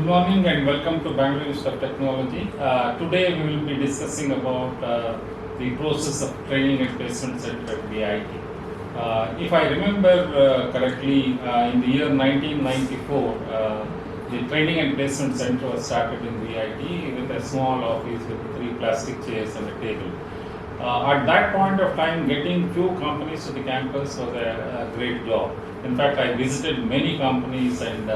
morning and welcome to Bangalore Institute of Technology. Today we will be discussing about the process of training and placement center at BIT. If I remember correctly, in the year 1994, the training and placement center was started in BIT with a small office with 3 plastic chairs and a table. At that point of time, getting few companies to the campus was a great job. In fact, I visited many companies and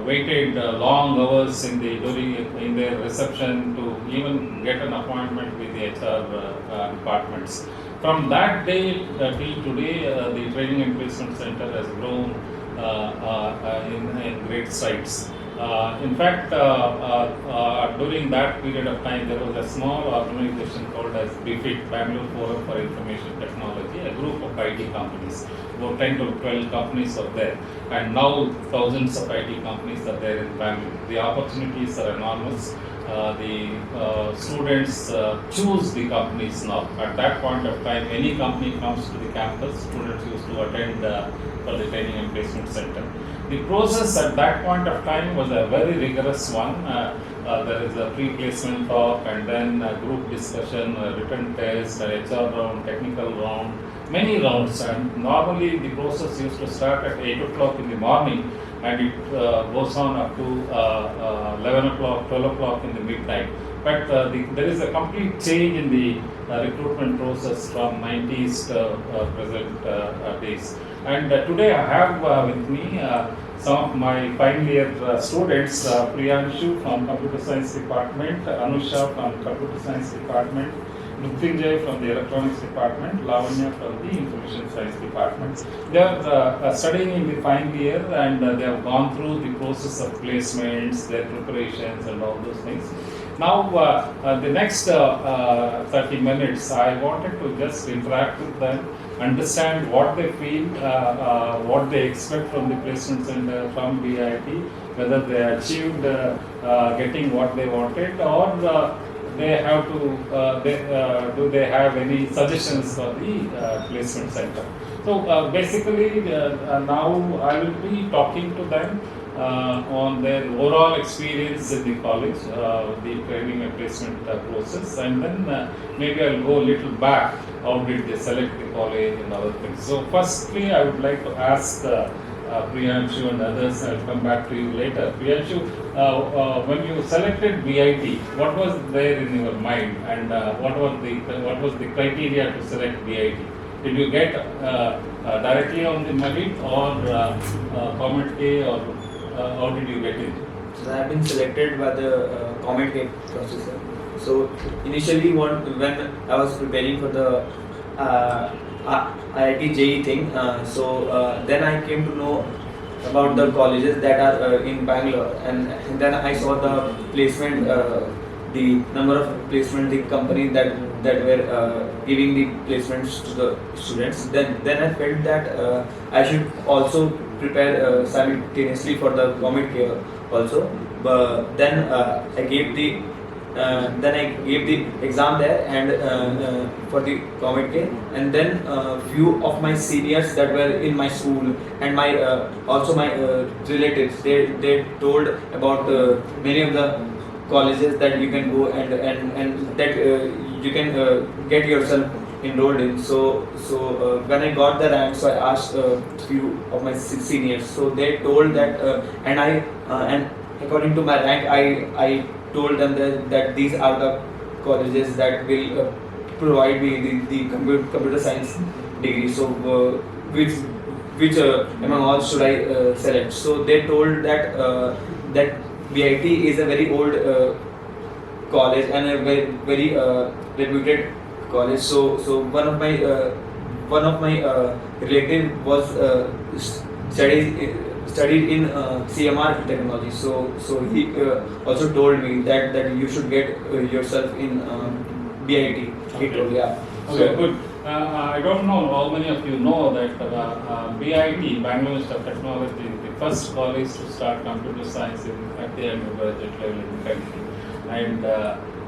waited long hours in their reception to even get an appointment with the HR departments. From that day till today, the training and placement center has grown in great strides. In fact, during that period of time, there was a small organization called as BFIT, Bangalore Forum for Information Technology, a group of IT companies. About 10 to 12 companies are there, and now thousands of IT companies are there in Bangalore. The opportunities are enormous. The students choose the companies now. At that point of time, any company comes to the campus, students used to attend for the training and placement center. The process at that point of time was a very rigorous one. There is a pre-placement talk and then a group discussion, a written test, a HR round, technical round, many rounds. And normally the process used to start at 8 o'clock in the morning and it goes on up to 11 o'clock, 12 o'clock in the midnight. But there is a complete change in the recruitment process from 90s to present days. And today I have with me some of my final year students, Priyanshu from Computer Science Department, Anusha from Computer Science Department, Mrityunjay from the Electronics Department, Lavanya from the Information Science Department. They are studying in the final year and they have gone through the process of placements, their preparations and all those things. Now, the next 30 minutes, I wanted to just interact with them, understand what they feel, what they expect from the placement center, from BIT, whether they achieved getting what they wanted, or they have to, do they have any suggestions for the placement center. So basically, now I will be talking to them on their overall experience in the college, the training and placement process, and then maybe I'll go a little back, how did they select the college and other things. So firstly, I would like to ask Priyanshu and others, I'll come back to you later. Priyanshu, when you selected BIT, what was there in your mind and what was the criteria to select BIT? Did you get directly on the merit or comment A, or how did you get it? So I have been selected by the comment gate processor. So initially, when I was preparing for the IIT JEE thing, then I came to know about the colleges that are in Bangalore, and then I saw the placement, the number of placement, the companies that were giving the placements to the students. Then I felt that I should also prepare simultaneously for the government care also. But then I gave the exam there and for the government care, and then few of my seniors that were in my school and my also my relatives, they told about many of the colleges that you can go and that you can get yourself enrolled in. So when I got the rank, so I asked few of my seniors. So they told that, and according to my rank, I told them that these are the colleges that will provide me the computer science degree. So which among all should I select? So they told that BIT is a very old college and a very reputed college. So one of my relative was studied in CMR technology. So he also told me that you should get yourself in BIT. Okay. He told, yeah. Okay, good. I don't know how many of you know that BIT, Bangalore Institute of Technology, is the first college to start computer science at the undergraduate level in the country. And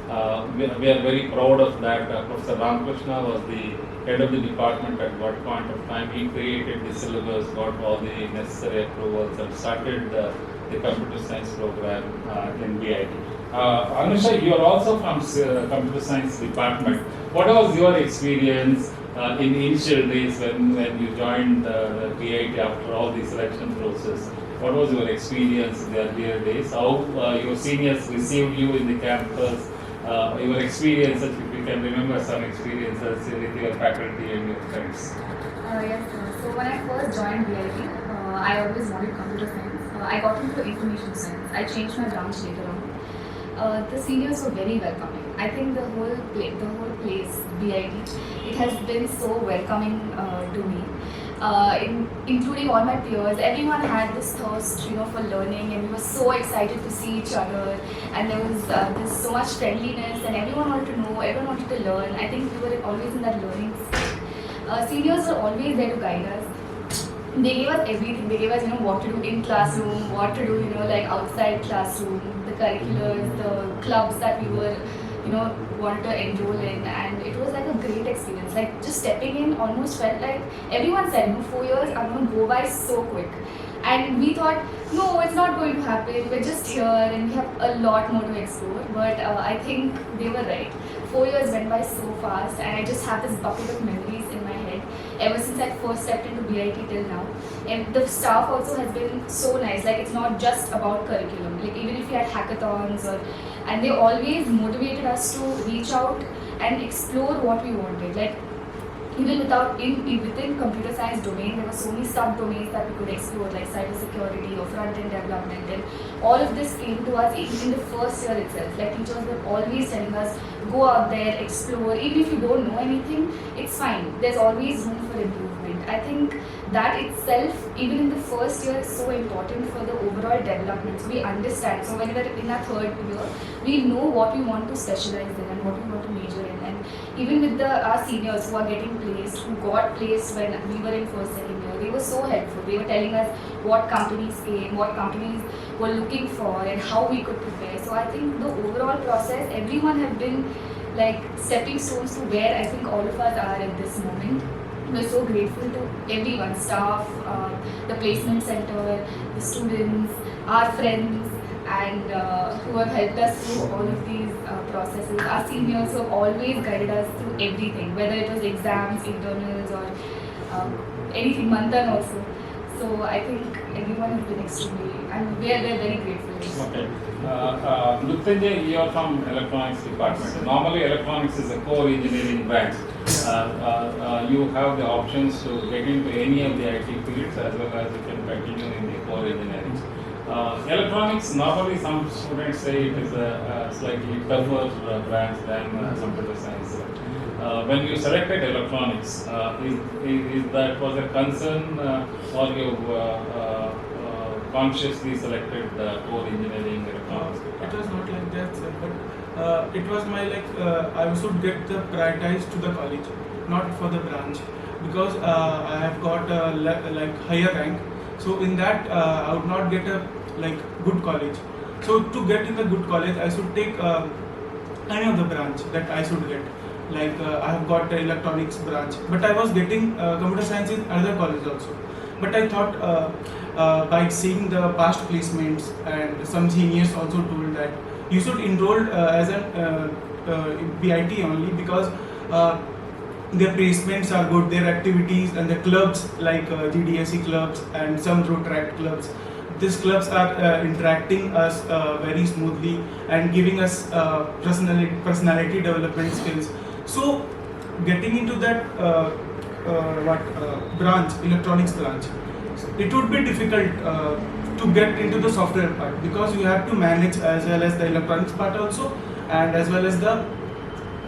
We are very proud of that. Professor Ramakrishna was the head of the department at what point of time. He created the syllabus, got all the necessary approvals, and started the computer science program in BIT. Anusha, you are also from computer science department. What was your experience in the initial days when you joined the BIT after all the selection process? What was your experience in the earlier days? How your seniors received you in the campus? Your experiences, if you can remember some experiences with your faculty and your friends. Yes, sir. So when I first joined BIT, I always wanted computer science. I got into information science. I changed my branch later on. The seniors were very welcoming. I think the whole place, BIT, it has been so welcoming to me. Including all my peers, everyone had this thirst, for learning, and we were so excited to see each other. And there was this so much friendliness, and everyone wanted to know, everyone wanted to learn. I think we were always in that learning state. Seniors were always there to guide us. They gave us everything. They gave us, what to do in classroom, what to do, like outside classroom, the curriculars, the clubs that we were, wanted to enroll in, and it was like a great experience. Like just stepping in almost felt like everyone said, 4 years are going to go by so quick. And we thought, no, it's not going to happen. We're just here and we have a lot more to explore. But I think they were right. 4 years went by so fast, and I just have this bucket of memories in my head ever since I first stepped into BIT till now. And the staff also has been so nice. Like it's not just about curriculum. Like even if we had hackathons and they always motivated us to reach out and explore what we wanted. Like even within computer science domain, there were so many subdomains that we could explore, like cybersecurity or front-end development, and all of this came to us in the first year itself. Like teachers were always telling us, go out there, explore. Even if you don't know anything, it's fine. There's always room for improvement. I think that itself, even in the first year, is so important for the overall development. So we understand. So when we're in our third year, we know what we want to specialize in and what we want to major in. And even with our seniors who are getting placed, who got placed when we were in first, second year, they were so helpful. They were telling us what companies came, what companies were looking for, and how we could prepare. So I think the overall process, everyone have been like stepping stones to where I think all of us are at this moment. We're so grateful to everyone, staff, the placement center, the students, our friends, and who have helped us through all of these processes. Our seniors who have always guided us through everything, whether it was exams, internals, or anything, Manthan also. So I think everyone has been extremely, and we're very grateful. Okay. Mrityunjay, you are from electronics department. Normally electronics is a core engineering branch. You have the options to get into any of the IT fields as well as you can continue in the core engineering. Electronics, normally some students say it is a slightly tougher branch than computer science. When you selected electronics, is that was a concern or you consciously selected core engineering electronics? It was not like that, sir, but it was my I should get the prioritized to the college, not for the branch, because I have got higher rank. So in that I would not get a good college. So to get in the good college, I should take any of the branch that I should get. I have got the electronics branch, but I was getting computer science in other college also. But I thought by seeing the past placements, and some seniors also told that you should enroll as an BIT only, because their placements are good, their activities and the clubs like GDSE clubs and some Rotaract clubs. These clubs are interacting us very smoothly and giving us personality development skills. So getting into that branch, electronics branch, it would be difficult to get into the software part, because you have to manage as well as the electronics part also, and as well as the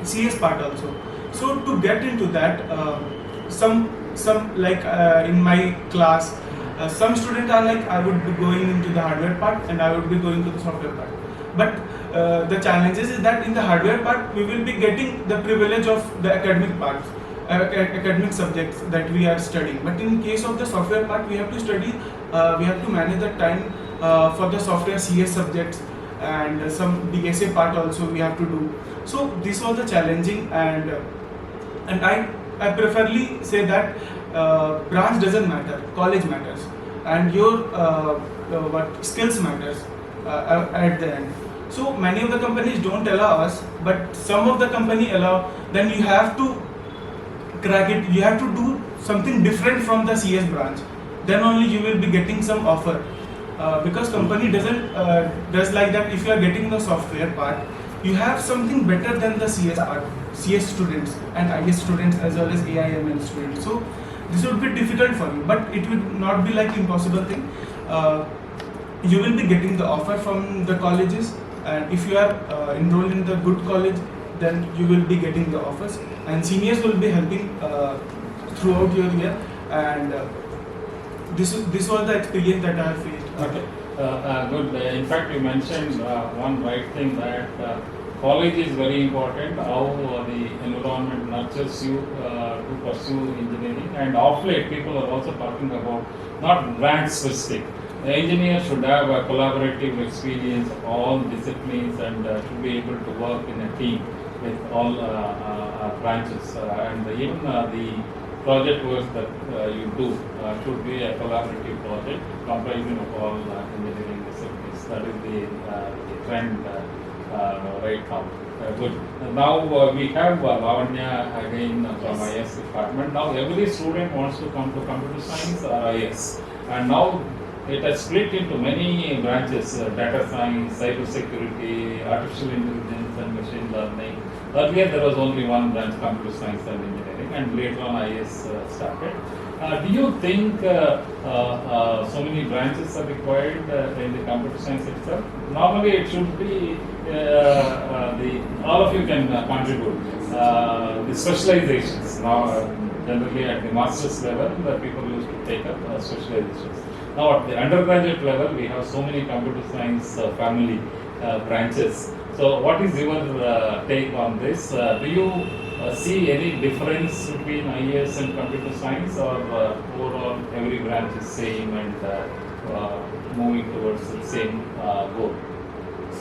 CS part also. So to get into that, in my class, some students are like, I would be going into the hardware part and I would be going to the software part. But the challenges is that in the hardware part, we will be getting the privilege of the academic parts, academic subjects that we are studying. But in case of the software part, we have to study, we have to manage the time for the software CS subjects, and some DSA part also we have to do. So this was the challenging, and I preferably say that branch doesn't matter, college matters, and your what skills matters at the end. So many of the companies don't allow us, but some of the company allow. Then you have to crack it. You have to do something different from the CS branch. Then only you will be getting some offer. Because company does like that. If you are getting the software part, you have something better than the CS part, CS students and IS students as well as AIML students. So this would be difficult for you, but it would not be like impossible thing. You will be getting the offer from the colleges, and if you are enrolled in the good college, then you will be getting the offers, and seniors will be helping throughout your year. And this was the experience that I have faced. Okay, good. In fact, you mentioned one right thing, that college is very important, how the environment nurtures you to pursue engineering. And of late, people are also talking about not branch specific. The engineer should have a collaborative experience of all disciplines, and should be able to work in a team with all branches. And even the project work that you do should be a collaborative project comprising of all engineering disciplines. That is the trend right now. Good. Now we have Lavanya again from IS department. Now every student wants to come to computer science or IS, and now it has split into many branches: data science, cyber security, artificial intelligence, and machine learning. Earlier there was only one branch, computer science and engineering, and later on IS started. Do you think so many branches are required in the computer science itself? Normally it should be all of you can contribute. The specializations now generally at the master's level, the people used to take up specializations. Now at the undergraduate level, we have so many computer science family branches. So what is your take on this? Do you see any difference between IS and computer science, or overall every branch is same and moving towards the same goal?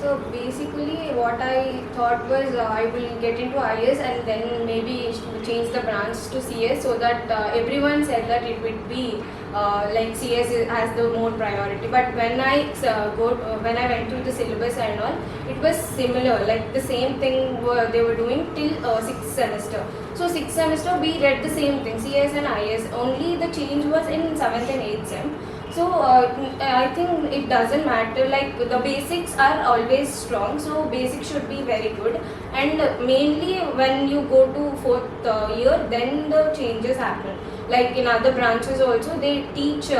So basically, what I thought was I will get into IS and then maybe change the branch to CS, so that everyone said that it would be like has the more priority. But when when I went through the syllabus and all, it was similar, like the same thing they were doing till sixth semester. So sixth semester we read the same thing, CS and IS. Only the change was in seventh and eighth sem. So I think it doesn't matter, like the basics are always strong, so basics should be very good, and mainly when you go to fourth year, then the changes happen. Like in other branches also they teach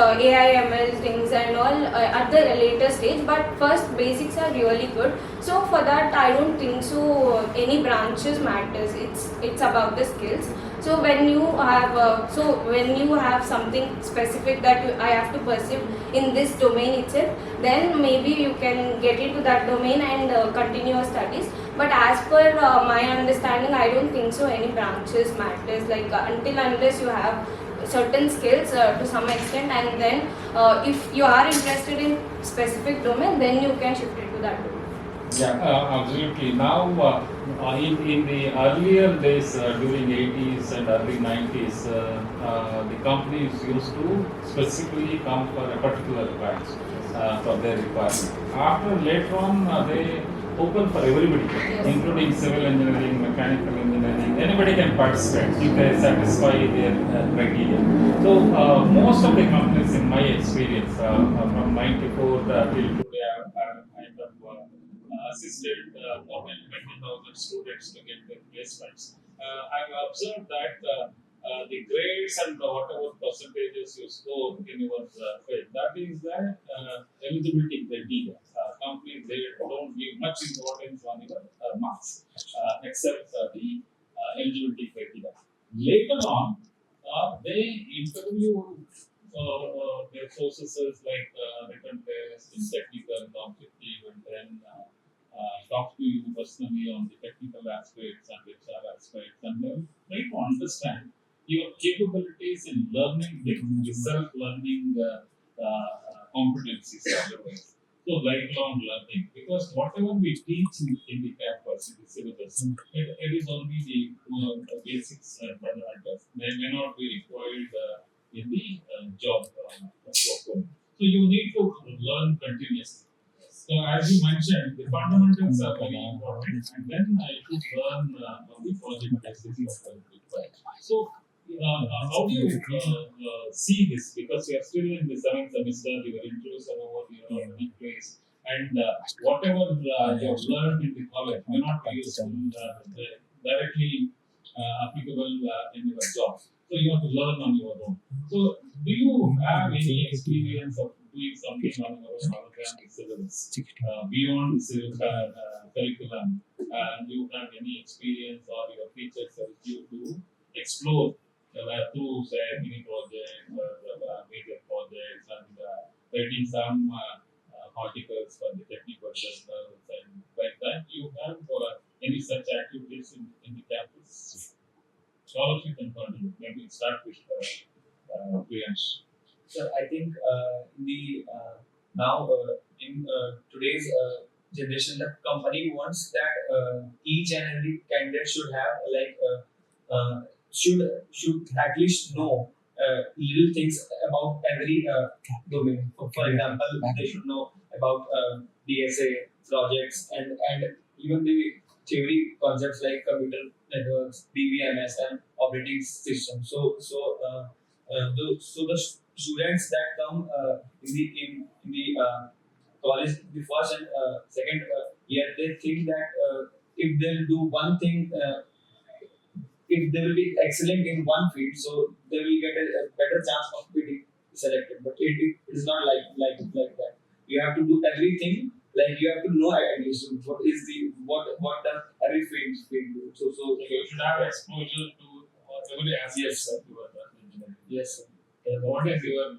AIML things and all at the later stage, but first basics are really good. So for that I don't think so any branches matters, it's about the skills. So when you have something specific that I have to pursue in this domain itself, then maybe you can get into that domain and continue your studies. But as per my understanding, I don't think so any branches matters, like until unless you have certain skills to some extent, and then if you are interested in specific domain, then you can shift it to that domain. Yeah, absolutely. Now, in the earlier days, during 80s and early 90s, the companies used to specifically come for a particular branch for their requirement. After later on, they open for everybody, including civil engineering, mechanical engineering. Anybody can participate if they satisfy their criteria. So, most of the companies, in my experience, from 94 till today, I have kind of assisted more than 20,000 students to get their placements. I've observed that the grades and whatever percentages you score in your field, that is the eligibility criteria. Companies, they don't give much importance on your marks, except the eligibility criteria. Later on, they interview their processes like written tests, technical, objective, and then talk to you personally on the technical aspects and HR aspects, and then try to understand your capabilities in learning, the self-learning competencies otherwise. So lifelong learning, because whatever we teach in the campus, in the syllabus, it is only the basics and fundamentals. They may not be required in the job profile. So you need to learn continuously. So as you mentioned, the fundamentals are very important, and then I should learn on the project basis what is required. So how do you see this? Because you are still in the seventh semester, you are introduced about your place, and whatever you have learned in the college may not be useful directly applicable in your job. So you have to learn on your own. So do you have any experience of doing something on your own other than the syllabus, beyond the curriculum? Do you have any experience or your teachers help you to explore through say mini projects or major projects and writing some articles for the technical journals and like that? You have any such activities in the campus? Scholarship and contribute. Maybe start with Priyansh. So I think in the now in today's generation, the company wants that each and every candidate should have should at least know little things about every domain. For example, they should know about DSA projects and even the theory concepts like computer networks, BBMS, and operating systems. So the students that come in the college, the first and second year, they think that if they'll do one thing, if they will be excellent in one field, so they will get a better chance of being selected. But it is not like that. You have to do everything. Like you have to know at least what does every field do. So you should have exposure to every aspect Yes, sir. of your engineering. Yes, sir. What is your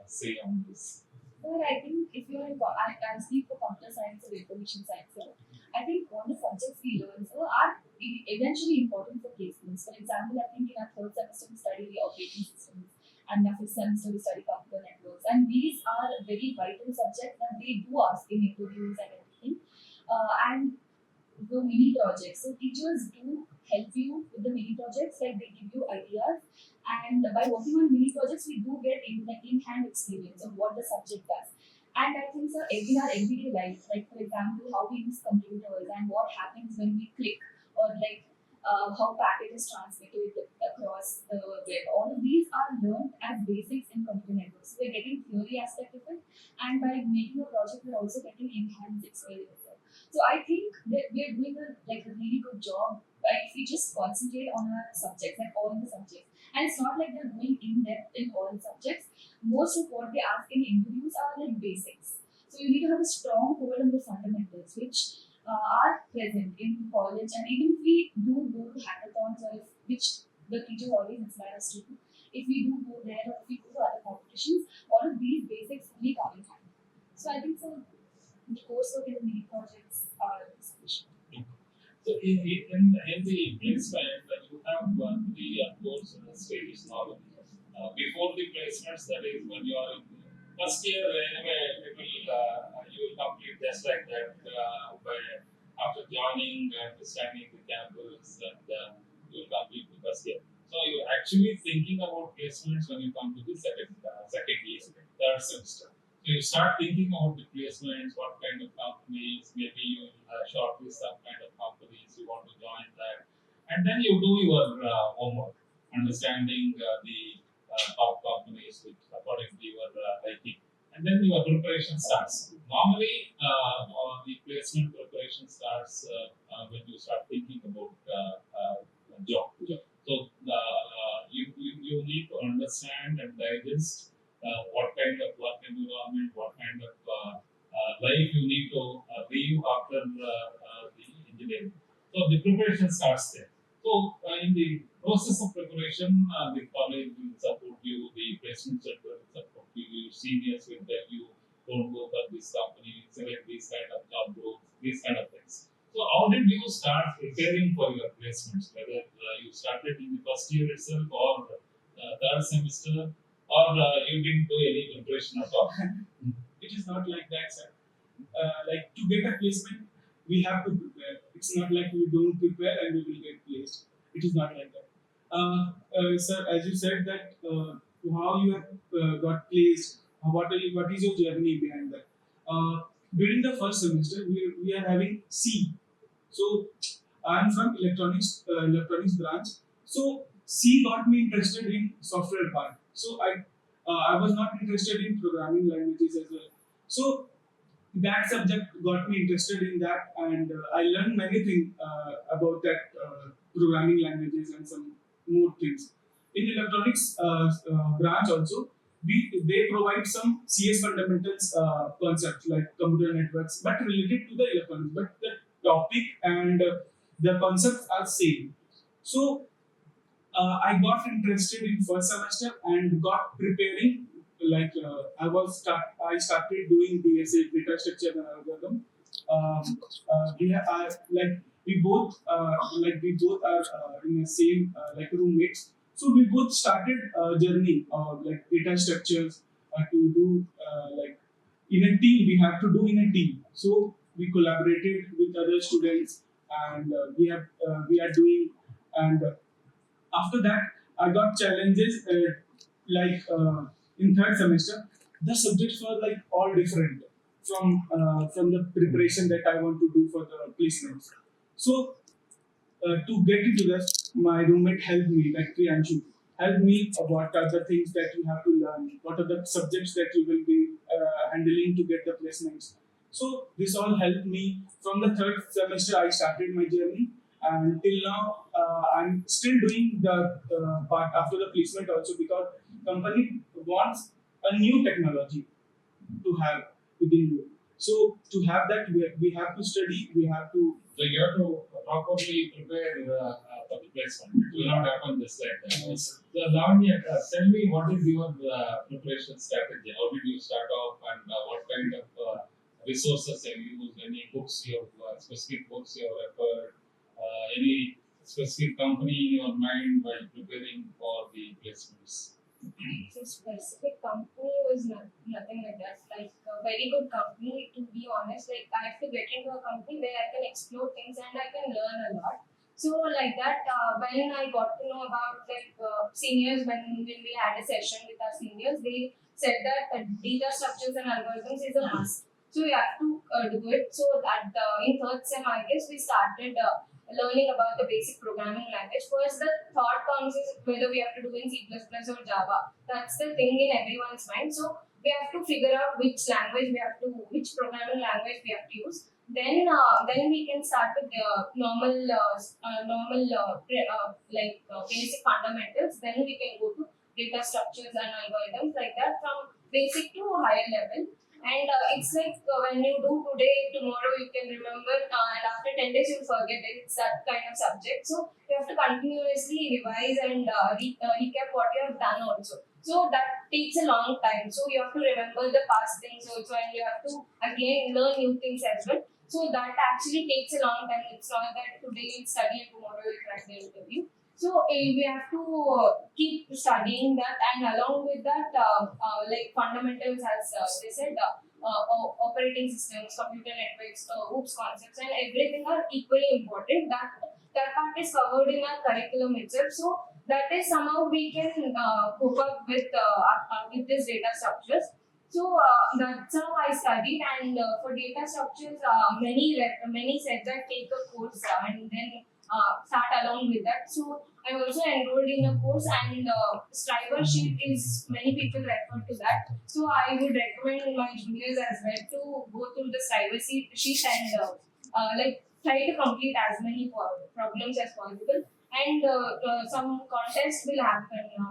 say on this? Well, I think if you're in, I speak for computer science or information science, so I think all the subjects we learn are eventually important for placements. For example, I think in our third semester we study the operating systems, and in our fifth semester we study computer networks, and these are very vital subjects that they do ask in interviews and everything. And the mini projects. So teachers do help you with the mini projects, like they give you ideas, and by working on mini projects, we do get in-hand experience of what the subject does. And I think so in our everyday life, like for example, how we use computers and what happens when we click, or like how packet is transmitted across the web. All of these are learned as basics in computer networks. So we're getting theory aspect of it, and by making a project, we're also getting enhanced experience. So I think that we're doing a really good job if we just concentrate on our subjects, like all the subjects. And it's not like they're going in depth in all the subjects. Most of what they ask in interviews are like basics. So you need to have a strong hold on the fundamentals, which are present in college. And even if we do go to hackathons, or which the teachers always inspire us to do, if we do go there or if we go to other competitions, all of these basics really come in hand. So I think so. The coursework and the mini projects are sufficient. So in the placement, you have the course stages knowledge. Before the placements, that is when you are in first year, anyway, it will you will complete just like that by after joining, understanding the campus, and you will complete the first year. So you're actually thinking about placements when you come to the second year, third semester. So you start thinking about the placements, what kind of companies, maybe you will shortlist some kind of companies you want to join that, and then you do your homework, understanding the top companies which according to your liking, and then your preparation starts. Normally, the placement preparation starts when you start thinking about job. So you need to understand and digest what kind of work environment, what kind of life you need to live after the engineering. So the preparation starts there. So in the process of preparation, the college will support you, the placement center will support you, your seniors will tell you, don't go for this company, select these kind of job roles, these kind of things. So how did you start preparing for your placements? Whether you started in the first year itself or third semester, or you didn't do any preparation at all? it is not like that, sir. Like to get a placement, we have to prepare. It's not like we don't prepare and we will get placed. It is not like that. Sir, as you said that how you have got placed, what is your journey behind that? During the first semester, we are having C. So I'm from electronics branch. So C got me interested in software part. So I was not interested in programming languages as well. So that subject got me interested in that, and I learned many things about that programming languages and some more things. In electronics branch also, they provide some CS fundamentals concepts like computer networks, but related to the electronics. But the topic and the concepts are same. So I got interested in first semester and got preparing. Like I started doing DSA, data structure and algorithm. We both are in the same roommates. So we both started a journey like data structures to do in a team. We have to do in a team. So we collaborated with other students, and we are doing and after that, I got challenges in third semester. The subjects were like all different from the preparation that I want to do for the placements. So to get into this, my roommate helped me, like Priyanshu, helped me what are the things that you have to learn, what are the subjects that you will be handling to get the placements. So this all helped me. From the third semester, I started my journey, and till now, I'm still doing the part after the placement also because company wants a new technology to have within you. So to have that, we have to study. We have to. So you have to properly prepare for the placement. It will not happen just like that. Yes. So Lavanya, tell me what is your preparation strategy? How did you start off, and what kind of resources have you used? Any books you have, specific books you have referred? Any specific company in your mind while preparing for the placements? So specific company was nothing like that. Like a very good company, to be honest. Like I have to get into a company where I can explore things and I can learn a lot. So like that, when I got to know about seniors, when we had a session with our seniors, they said that data structures and algorithms is a must. So we have to do it. So that in third sem, I guess we started learning about the basic programming language. First, the thought comes is whether we have to do in C++ or Java. That's the thing in everyone's mind. So we have to figure out which language we have to, which programming language we have to use. Then we can start with the basic fundamentals. Then we can go to data structures and algorithms like that from basic to higher level. And it's like when you do today, tomorrow you can remember, and after 10 days you'll forget it. It's that kind of subject. So you have to continuously revise and recap what you have done also. So that takes a long time. So you have to remember the past things also, and you have to again learn new things as well. So that actually takes a long time. It's not that today you study and tomorrow you crack the interview. So we have to keep studying that, and along with that, like fundamentals, as they said, operating systems, computer networks, OOPS concepts, and everything are equally important. That part is covered in our curriculum itself. So that is somehow we can cope up with these data structures. So that's how I studied, and for data structures, many said that take a course and then start along with that. So I also enrolled in a course, and Striver sheet is many people refer to that. So I would recommend my juniors as well to go through the Striver sheet and try to complete as many problems as possible. And some contests will happen in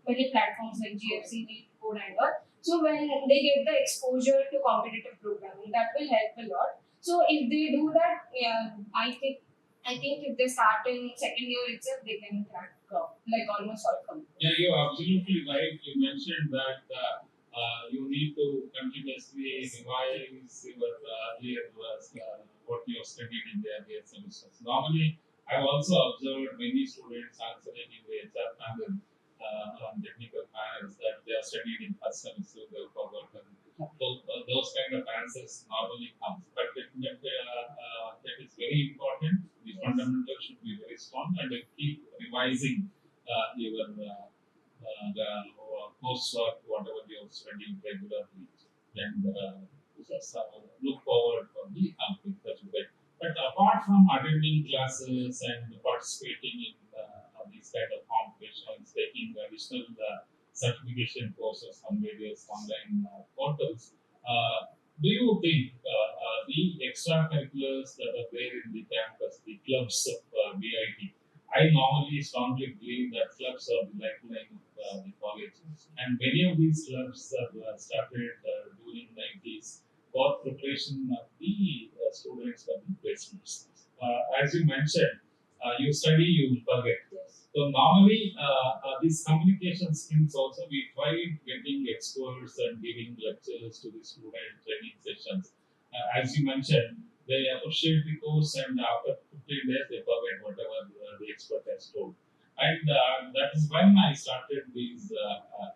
many platforms like GFC, Code, and all. So when they get the exposure to competitive programming, that will help a lot. So if they do that, yeah, I think if they start in second year itself, they can crack like almost all companies. Yeah, you're absolutely right. You mentioned that you need to continuously revise your what you have studied in the earlier semesters. Normally, I've also observed many students answering in the HR panel on technical panels that they are studied in first semester, they've forgotten. So those kind of answers normally comes, but that is very important. The fundamentals should be very strong, and keep revising your coursework, whatever you are studying regularly, and just look forward for the complete certificate. But apart from attending classes and participating in these kind of competitions, taking additional certification courses on various online portals, do you think the extracurriculars that are there in the campus, the clubs of BIT, I normally strongly believe that clubs are the lifeline of the college, and many of these clubs have started during 90s for preparation of the students for the placements. As you mentioned, you study, you will forget. So normally, these communication skills also we tried getting experts and giving lectures to the student training sessions. As you mentioned, they appreciate the course and after 15 days they forget whatever the expert has told. And that is when I started these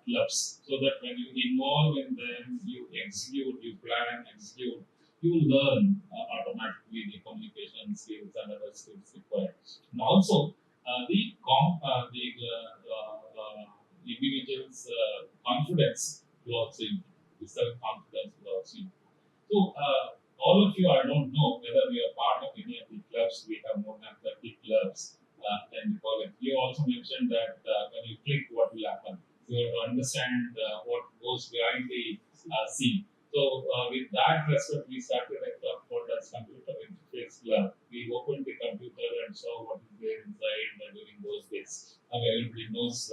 clubs, so that when you involve in them, you execute, you plan, execute, you learn automatically the communication skills and other skills required. And also, the individual's confidence will also improve, the self confidence will also improve. So, all of you, I don't know whether you are part of any of the clubs. We have more than 30 clubs in the college. You also mentioned that when you click, what will happen? You have to understand what goes behind the scene. So, with that respect, we started a club called as Computer Interface Club. We opened the computer and saw what is there inside during those days. Everybody knows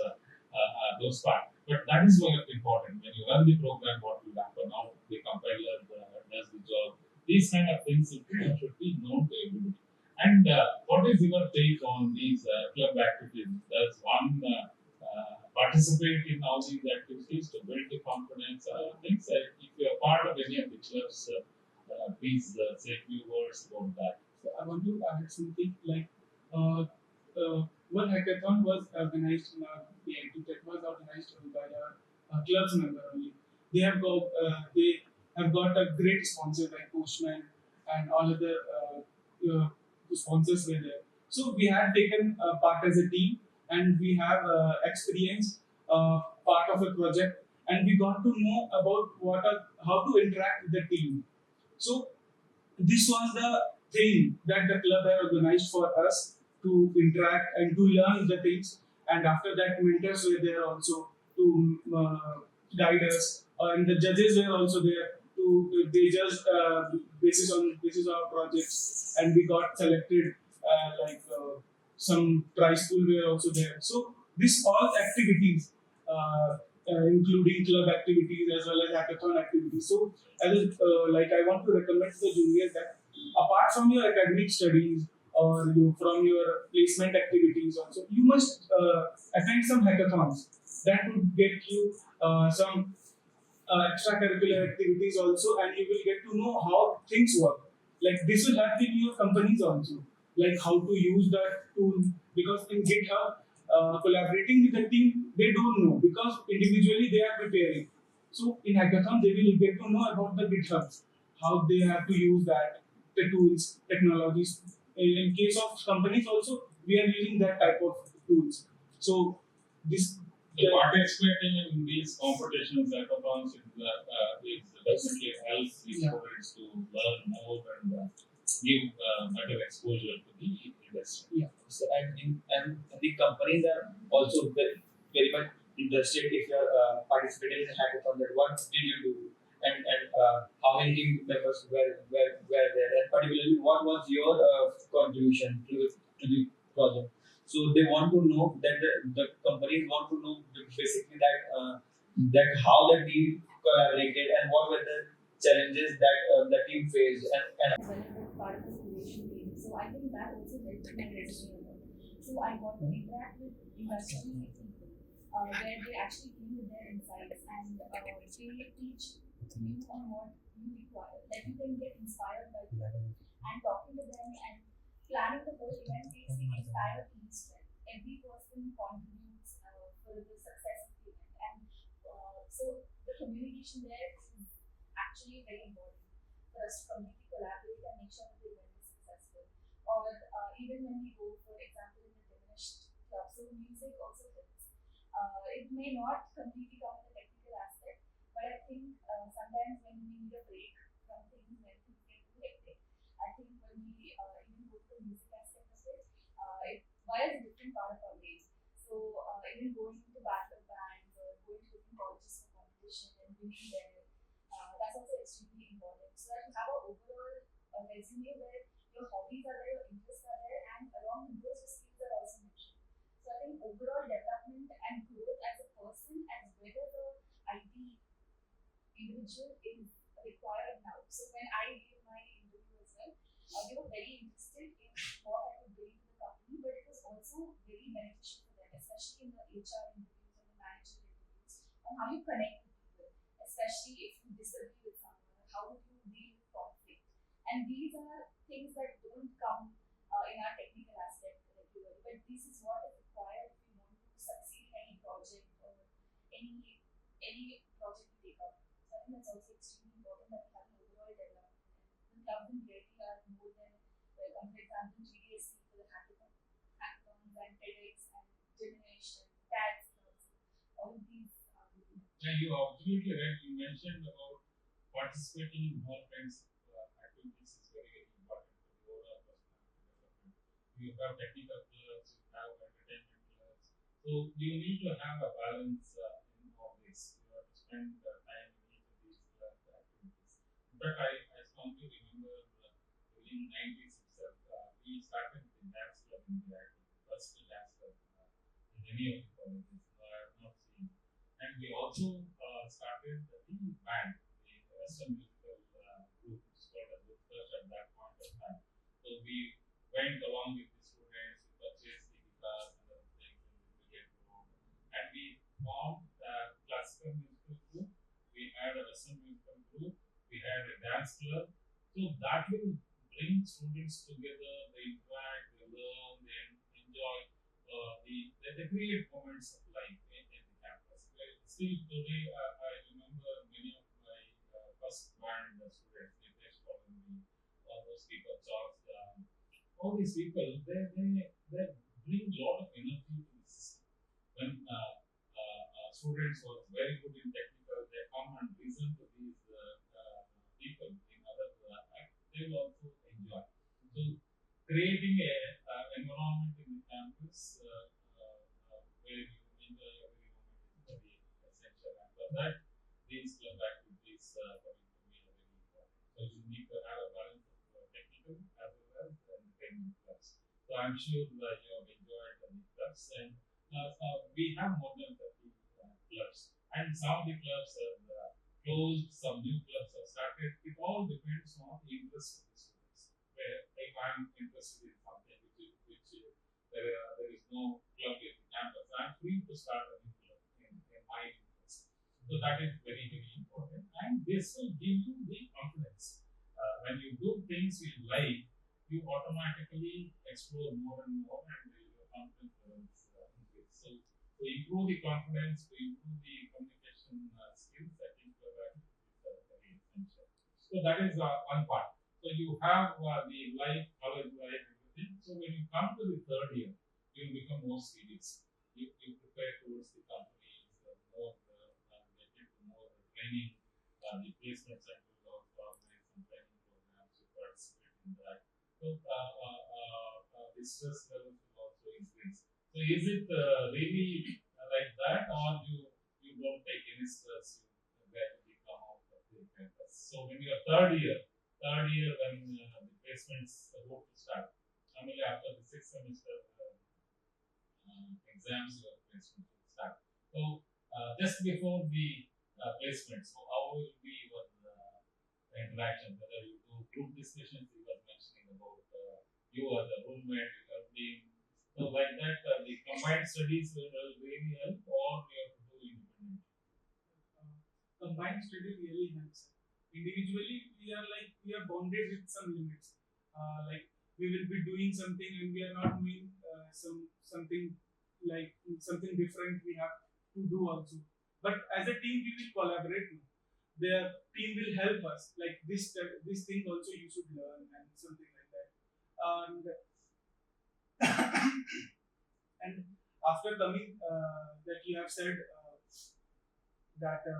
those parts. But that is what is important. When you run the program, what will happen? How the compiler does the job. These kind of things should be known to everybody. And what is your take on these club activities? Does one participate in all these activities to build the confidence? Things if you are part of any of the clubs, please say a few words about that. So I want to add something like uh, one hackathon was organized in our BIT that was organized by our club's member only. They have got a great sponsor like Postman and all other sponsors were there. So we had taken part as a team and we have experience part of a project and we got to know about how to interact with the team. So this was the thing that the club had organized for us to interact and to learn the things. And after that, mentors were there also to guide us, and the judges were also there to they judged basis on our projects, and we got selected. Some prize pool were also there. So this all activities. Including club activities as well as hackathon activities. So, I want to recommend to the juniors that apart from your academic studies or from your placement activities, also you must attend some hackathons. That would get you some extracurricular activities also, and you will get to know how things work. Like this will help in your companies also, like how to use that tool. Because in GitHub, collaborating with the team, they don't know because individually they are preparing. So in hackathon, they will get to know about the GitHubs, how they have to use that, the tools, technologies. In case of companies also, we are using that type of tools. So this So participating in these competitions, hackathons, is definitely helps the students to learn more and give better exposure to the industry. Yeah. So and the companies are also very much interested if you are participating in a hackathon. That what did you do, and how many team members were there, and particularly what was your contribution to the project. So they want to know that the companies want to know basically that how the team collaborated and what were the challenges that the team faced and As well as a part of the creation team. So I think that also helped me a lot. So I got to interact with industry people where they actually came with their insights and they teach you on what you require. Like you can get inspired by them and talking to them and planning the whole event takes the entire team strength. Every person contributes for the success of the event, and so the communication there is actually very important for us to completely collaborate and make sure that the event is successful. Or even when we go, for example, in the diminished club, so music also helps. It may not completely cover the technical aspect, but I think sometimes when we need a break from things, when things get too hectic, I think when we even go to the music aspect of it, while it's a different part of our day. So even going into battle bands or going to different colleges for competition and winning there, that's also extremely important. So that you have an overall resume where your hobbies are there, your interests are there, and along with those, your skills are also mentioned. So I think overall development and growth as a person as well as a IT individual is required now. So when I gave my interview as well, they were very interested in what I could bring to the company, but it was also very beneficial for them, especially in the HR interviews and the manager interviews, on how you connect with people, especially if you disagree with someone, how would you deal with conflict. And these are things that don't come in our technical aspect regularly, but this is what is required if we want to succeed in any project or any project we take up. So I think that's also extremely important that we have an overall development. And the clubs in reality are more than welcome. For example, GDSC for the hackathons and TEDx and Diminish and TAGS clubs. All of these are really And you are absolutely right. You mentioned about participating in all kinds of activities is very, very important for the overall personality development. You have technical clubs, you have entertainment clubs. So you need to have a balance in all this. You have to spend time in each of these activities. In fact, I strongly remember during 90s itself, we started with the dance club in the first dance club in any of the colleges. No, I have not seen. And we also started the band, the Western musical group, which is called as Utkarsh at that point of time. So we went along with the students, we purchased the guitars and other things in the Brigade Road, and we formed a classical musical group. We had a Western musical group. We had a dance club. So that will bring students together. They interact, they learn, they enjoy the create moments of life in the campus. Still today, I remember many of my first band students, Nitesh Colony, all those people, Charles, all these people, they bring a lot of energy to the system. When students were very good in technical, they come and listen to these people in other they will also enjoy. So creating a environment in the campus where you enjoy every moment is very essential. And for that, these club activities coming to me are very important. So you need to have a balance of technical as well as entertainment clubs. So I'm sure that you have enjoyed the clubs, and we have more than 30 clubs, and some of the clubs are closed, some new clubs have started. It all depends on the interest of the students. Where if I'm interested in something there is no club in the campus, I'm free to start a new club in my interest. So that is very, very important, and this will give you the confidence. When you do things you like, you automatically explore more and more, and your confidence levels increase. So to improve the confidence, to improve the communication skills, I think activities are very essential. So that is one part. So you have the life, college life, everything. So when you come to the third year, you will become more serious. You prepare towards the companies, more get into more training, the placement center will also organize some training programs to participate in that. So the stress levels will also increase. So is it really like that, or you don't take any stress? You gradually come out of the campus. So when you are third year when the placements are about to start, only after the sixth semester exams, your placement will start. So just before the placement, so how will be your interaction? Whether you do group discussions, you were mentioning about you as a roommate, you have been so like that. The combined studies will really help, or you have to do independent. Combined study really helps. Individually, we are bounded with some limits. Like we will be doing something and we are not doing something something different. We have to do also. But as a team, we will collaborate. their team will help us. Like this thing also you should learn and something like that. And and after coming that you have said that that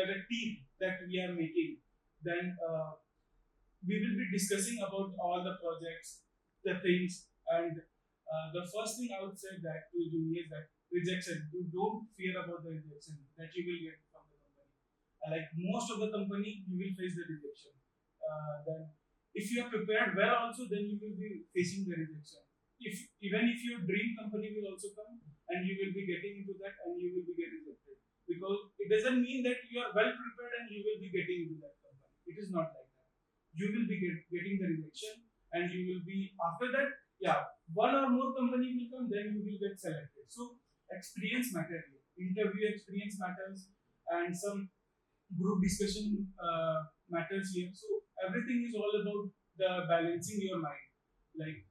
a team that we are making, then we will be discussing about all the projects, the things, and the first thing I would say that to you is that rejection. You don't fear about the rejection that you will get from the company. Like most of the company, you will face the rejection. Then, if you are prepared well, also then you will be facing the rejection. If even if your dream company will also come and you will be getting into that and you will be getting rejected because it doesn't mean that you are well prepared and you will be getting into that company. It is not like that. You will be getting the rejection and you will be after that, yeah, one or more company will come, then you will get selected. So experience matters here. Interview experience matters, and some group discussion matters here. So everything is all about the balancing your mind. Like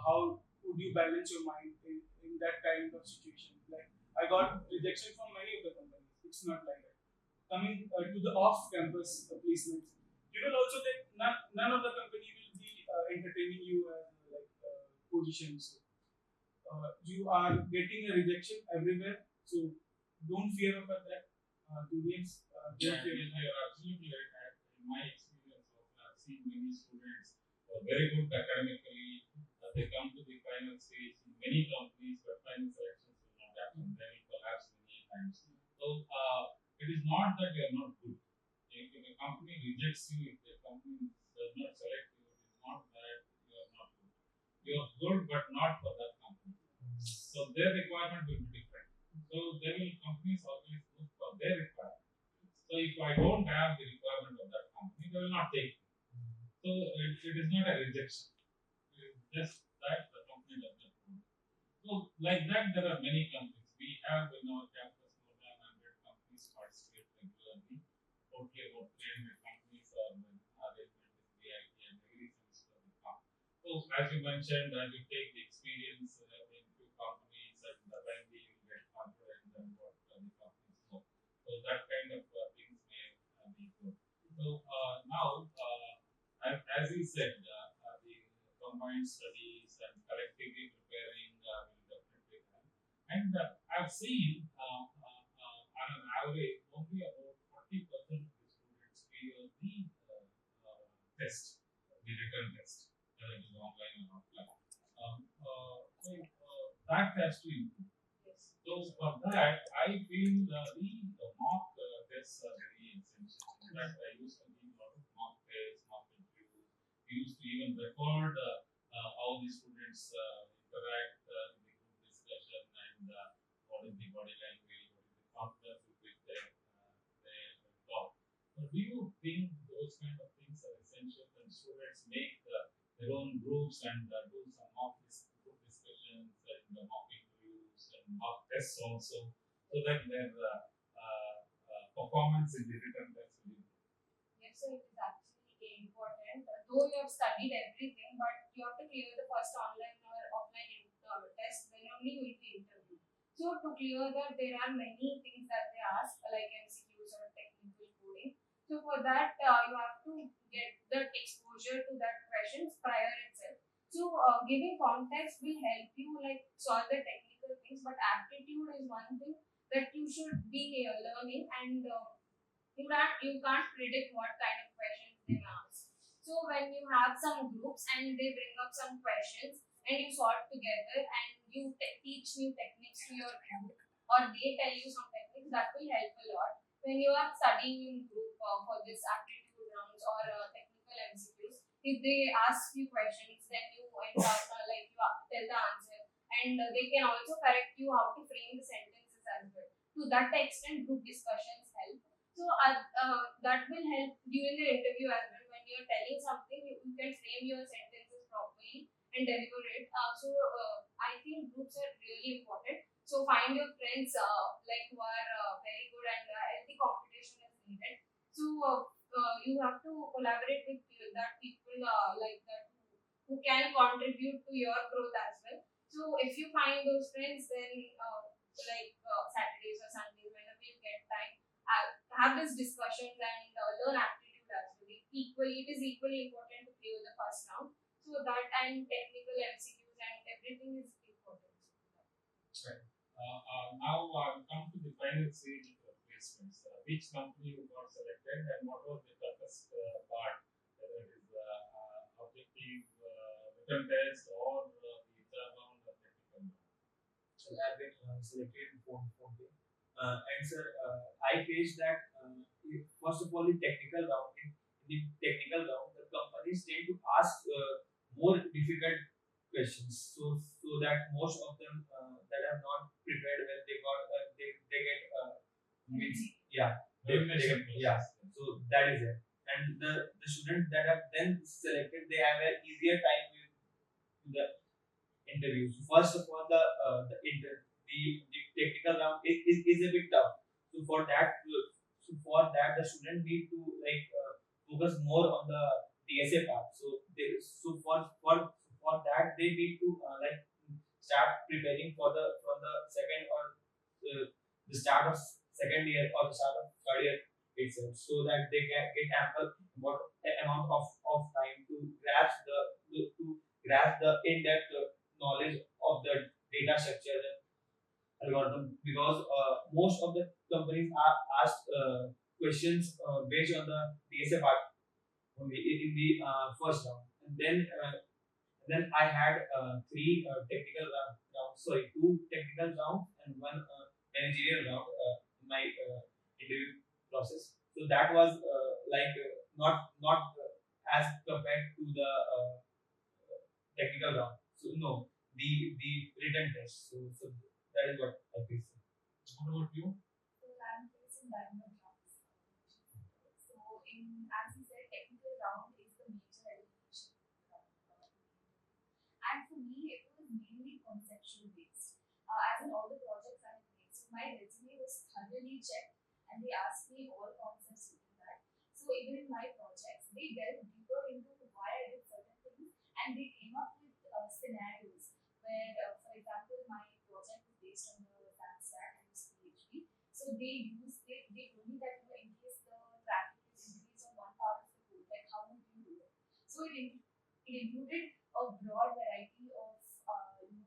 how would you balance your mind in that kind of situation? Like I got rejection from many of the companies. It's not like that. Coming to the off-campus placements, you will also get none of the company will be entertaining you as positions. You are getting a rejection everywhere, so don't fear about that. Juniors, don't Yeah, fear. you're absolutely right. In my experience, also, I've seen many students who are very good academically. They come to the final stage in many companies, but final selections will not happen. They will collapse many times. So it is not that you are not good. If a company rejects you, if the company does not select you, it is not that you are not good. You are good, but not for that company. So their requirement will be different. So they will companies always look for their requirement. So if I don't have the requirement of that company, they will not take me. So it is not a rejection. It is just that the company does not want. So like that, there are many companies. We have in our campus more than 100 companies participate regularly. Totally about 300 companies are in arrangement with VIT and every semester they come. So as you mentioned, as you take the experience in few companies and then you will get confident and what the companies know. So that kind of things may be good. So now, as you said, the combined studies and collectively preparing will definitely help. And I've seen on an average only about 40% of the students clear the test, the written test, whether it is online or offline. That has to improve. So for that, I feel the mock tests are very essential. In fact, I used to give a lot of mock tests, mock interviews. We used to even record how the students interact in the group discussion and what is the body language, what is the confidence with which they talk. So do you think those kind of things are essential when students make their own groups and do some group discussions and mock interviews and mock tests also, so that their performance in the written test will improve? Yes, so it is actually important. Though you have studied everything, but you have to clear the first online or offline test, then only you will be interviewed. So to clear that, there are many things that they ask, like MCQs or technical coding. So for that, you have to get that exposure to that questions prior itself. So giving context will help you like solve the technical things, but aptitude is one thing that you should be learning and you can't predict what kind of questions they may ask. So when you have some groups and they bring up some questions and you solve together and you teach new techniques to your group or they tell you some techniques, that will help a lot. When you are studying in group for this aptitude rounds or technical MCQs, if they ask you questions, then you end up tell the answer and they can also correct you how to frame the sentences as well. To that extent, group discussions help. So that will help during the interview as well. When you're telling something, you can frame your sentences properly and deliver it. I think groups are really important. So find your friends who are very good and healthy competition is needed. So you have to collaborate with that people like that who can contribute to your growth as well. So if you find those friends, then Saturdays or Sundays, whenever you get time, have this discussions and learn aptitude as well. It is equally important to clear the first round. So that and technical MCQs and everything is important. Right. Now come to the final stage of placements. Which company you got selected and what was the toughest part, whether it is objective written test or the third round or technical round? So I've been selected for me. And sir, I faced that first of all the technical round. In the technical round, the companies tend to ask more difficult questions, so that most of them that are not prepared well, they get means yeah Elimination yeah. process. So that is it. And the students that are then selected, they have an easier time with the interviews. First of all, the technical round is a bit tough. So for that the student need to focus more on the DSA part. So for that they need to start preparing for the from the second or the start of second year or the start of third year itself, so that they can get ample amount of time to grasp the in-depth knowledge of the data structure algorithm, because most of the companies are asked questions based on the DSA part only in the first round, and then I had three technical rounds, sorry, two technical rounds and one managerial round in my interview process. So that was not as compared to the technical round. So no, the written test. So that is what I faced. What about you? So I'm facing diamond rounds. So as you said, technical round is the major elimination round. And for me, it was mainly conceptual based. As in all the projects I had made, so my resume was thoroughly checked, and they asked me all concepts within that. So even in my projects, they delved deeper into why I did certain things, and they came up with scenarios where, for example, my project was based on the SAM stack and its PhD. So they told me that in case the traffic is increased on one part of the code, like how would you do it? So it included a broad variety of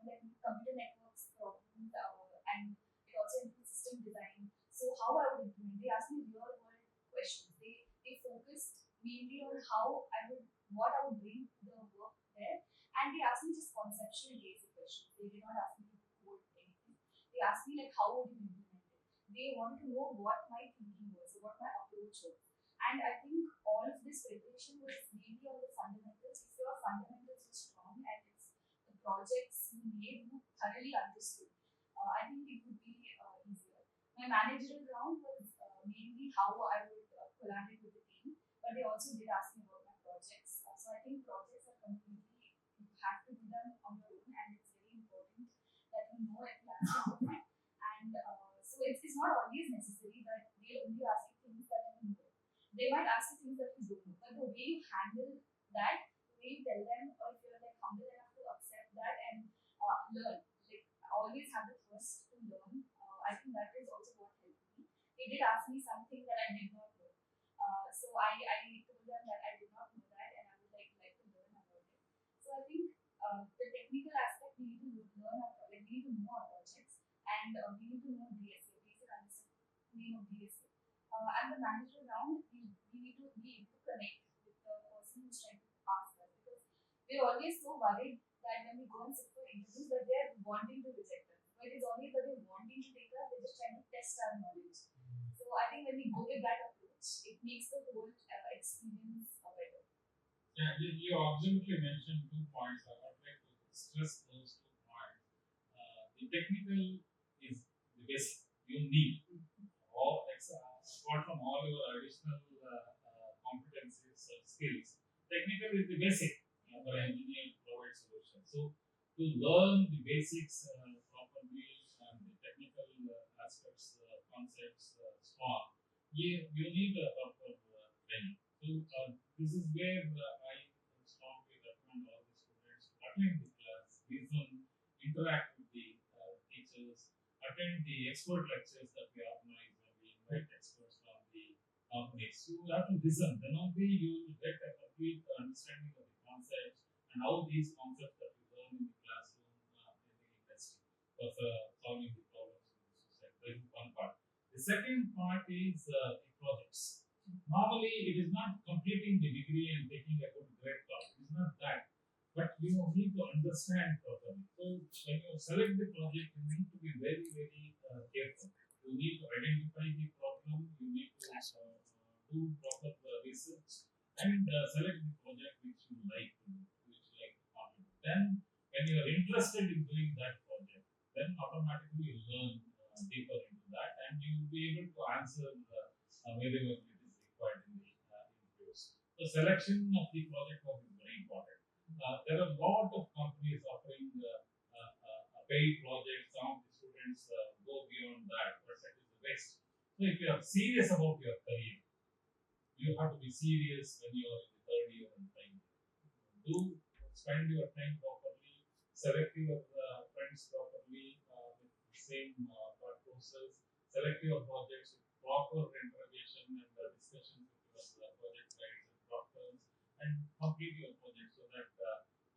like computer networks problems, and it also includes system design. So how I would implement? They asked me real world questions. They focused mainly on how I would what I would bring to the work there, and they asked me just conceptual basic questions. They did not ask me to code anything. They asked me like how would you implement it. They wanted to know what my thinking was, what my approach was. And I think all of this preparation was mainly on the fundamentals. If your fundamentals were strong and it's the projects you made you thoroughly understood, I think it would be easier. My managerial round was mainly how I would collaborate with the team, but they also did ask me about my projects. So I think projects are completely, you have to do them on your own, and it's very important that you know every aspect of it. And so it's not always necessary that they only ask you things that you know. They might ask you things that you don't know, but the way you handle that, the way you tell them, or if you're like humble enough to accept that and learn, like always have the thirst to learn. I think that is also what helped me. They did ask me something that I did not know, so I told them that I did not know that, and I would like to learn about it. So I think the technical aspect, we need to learn our like we need to know our projects, and we need to know DSA, basic understanding of DSA. And the manager round, we need to be able to connect with the person who's trying to ask us, because we're always so worried that when we go and sit for interviews that they're wanting to reject us. But it's always that they're wanting to take us, they're just trying to test our knowledge. So I think when we go with that approach, it makes the whole experience better. Yeah, you absolutely mentioned 2 points. I would like to stress those 2 points. The technical is the basic you need. Apart from all your additional competencies or skills, technical is the basic for engineer to provide solutions. So to learn the basics properly and the technical aspects, concepts strong, you need a proper training. So this is where I strongly recommend all the students to attend the class, listen, interact with the teachers, attend the expert lectures that we organize when we invite experts you have to listen. Then only you will get a complete understanding of the concepts and how these concepts that you learn in the classroom in the industry for solving the problems in the society. That is one part. The second part is the projects. Normally, it is not completing the degree and taking a good grade card. It is not that. But you need to understand properly. So when you select the project, you need to be very, very careful. You need to identify the problem. You need to do proper research and select the project which you like to do, which you like to contribute. Then, when you are interested in doing that project, then automatically you learn deeper into that, and you will be able to answer wherever it is required in the interviews. So selection of the project work is very important. There are a lot of companies offering paid projects. Some of the students go beyond that, but that is the best. So if you are serious about your career, you have to be serious when you are in the third year and final year. Do spend your time properly, select your friends properly with the same thought process, select your projects with proper interrogation and discussions with your project guides and proctors, and complete your project so that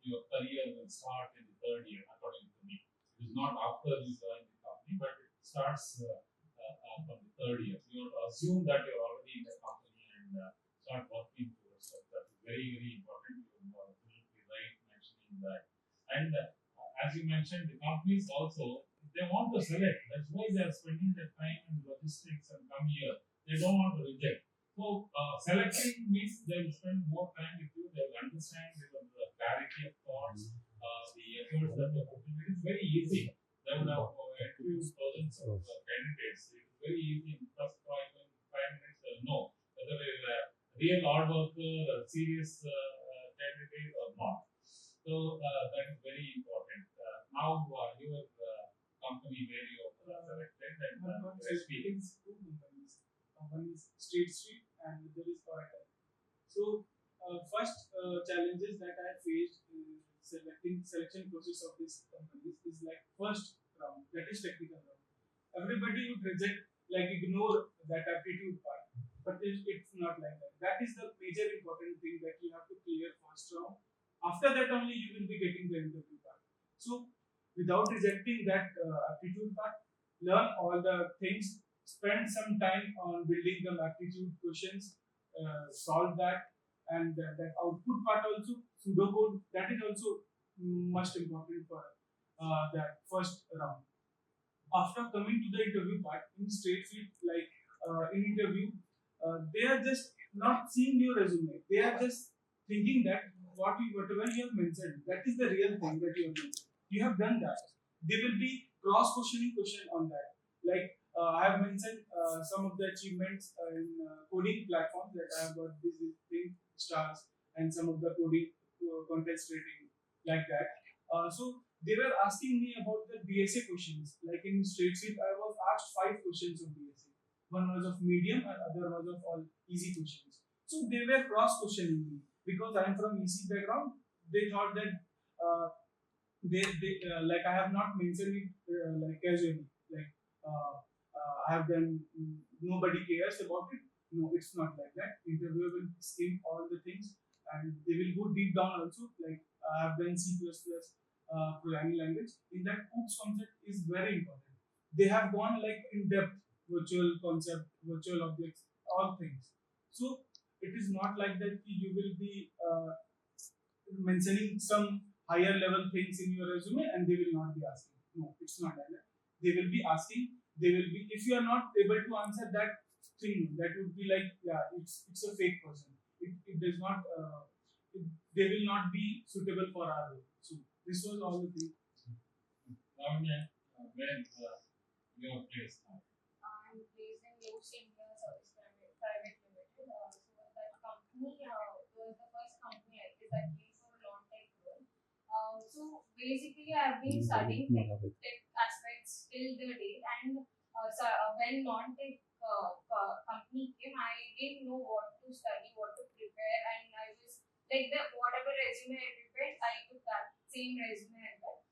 your career will start in the third year, according to me. It is not after you join the company, but it starts from the third year. You have to assume that you're already in the company and start working towards that. That is very, very important. You are absolutely right mentioning that. And as you mentioned, the companies also, they want to select. That's why they are spending their time in logistics and come here. They don't want to reject. So selecting means they will spend more time with you. They will understand your clarity of thoughts, the efforts that you're putting. It is very easy. They will have interviewed thousands of candidates. It is very easy. In first 5 minutes, they'll know whether it's a real hard worker, a serious candidate or not. So that is very important. Now your company where you are selected and experience. Two companies. One is State Street and there is Oracle. So first challenges that I faced in selection process of these companies is like first round, that is technical round. Everybody would reject, like ignore that aptitude part, but it's not like that. That is the major important thing that you have to clear first round. After that only you will be getting the interview part. So without rejecting that aptitude part, learn all the things, spend some time on building the aptitude questions, solve that, and that output part also, pseudocode, that is also most important for that first round. After coming to the interview part, in straight fit, like in interview, they are just not seeing your resume. They are just thinking that whatever you have mentioned, that is the real thing that you have mentioned. You have done that. They will be cross questioning question on that. Like I have mentioned some of the achievements in coding platforms that I have got this thing stars and some of the coding contest rating like that. So they were asking me about the DSA questions. Like in straight sheet, I was asked 5 questions of DSA. One was of medium and other was of all easy questions. So they were cross questioning me because I am from EC background. They thought that they like I have not mentioned it like casually. Like I have done. Nobody cares about it. No, it's not like that. Interviewer will skim all the things and they will go deep down also. Like I have done C++ programming language. In that, OOPS concept is very important. They have gone like in depth, virtual concept, virtual objects, all things. So it is not like that you will be mentioning some higher level things in your resume and they will not be asking. No, it's not like that. They will be asking. They will be if you are not able to answer that thing, that would be like yeah, it's a fake person. It does not. They will not be suitable for our role. So this was all the thing. Lavanya, where is your place now? I'm based in Los India Service Private Limited. So that company was the first company I guess that came for a long time role. So basically, I've been studying tech aspects till the date, and when non-tech company came, I didn't know what to study, what to prepare, and I was like the whatever resume I prepared, I took that same resume as well.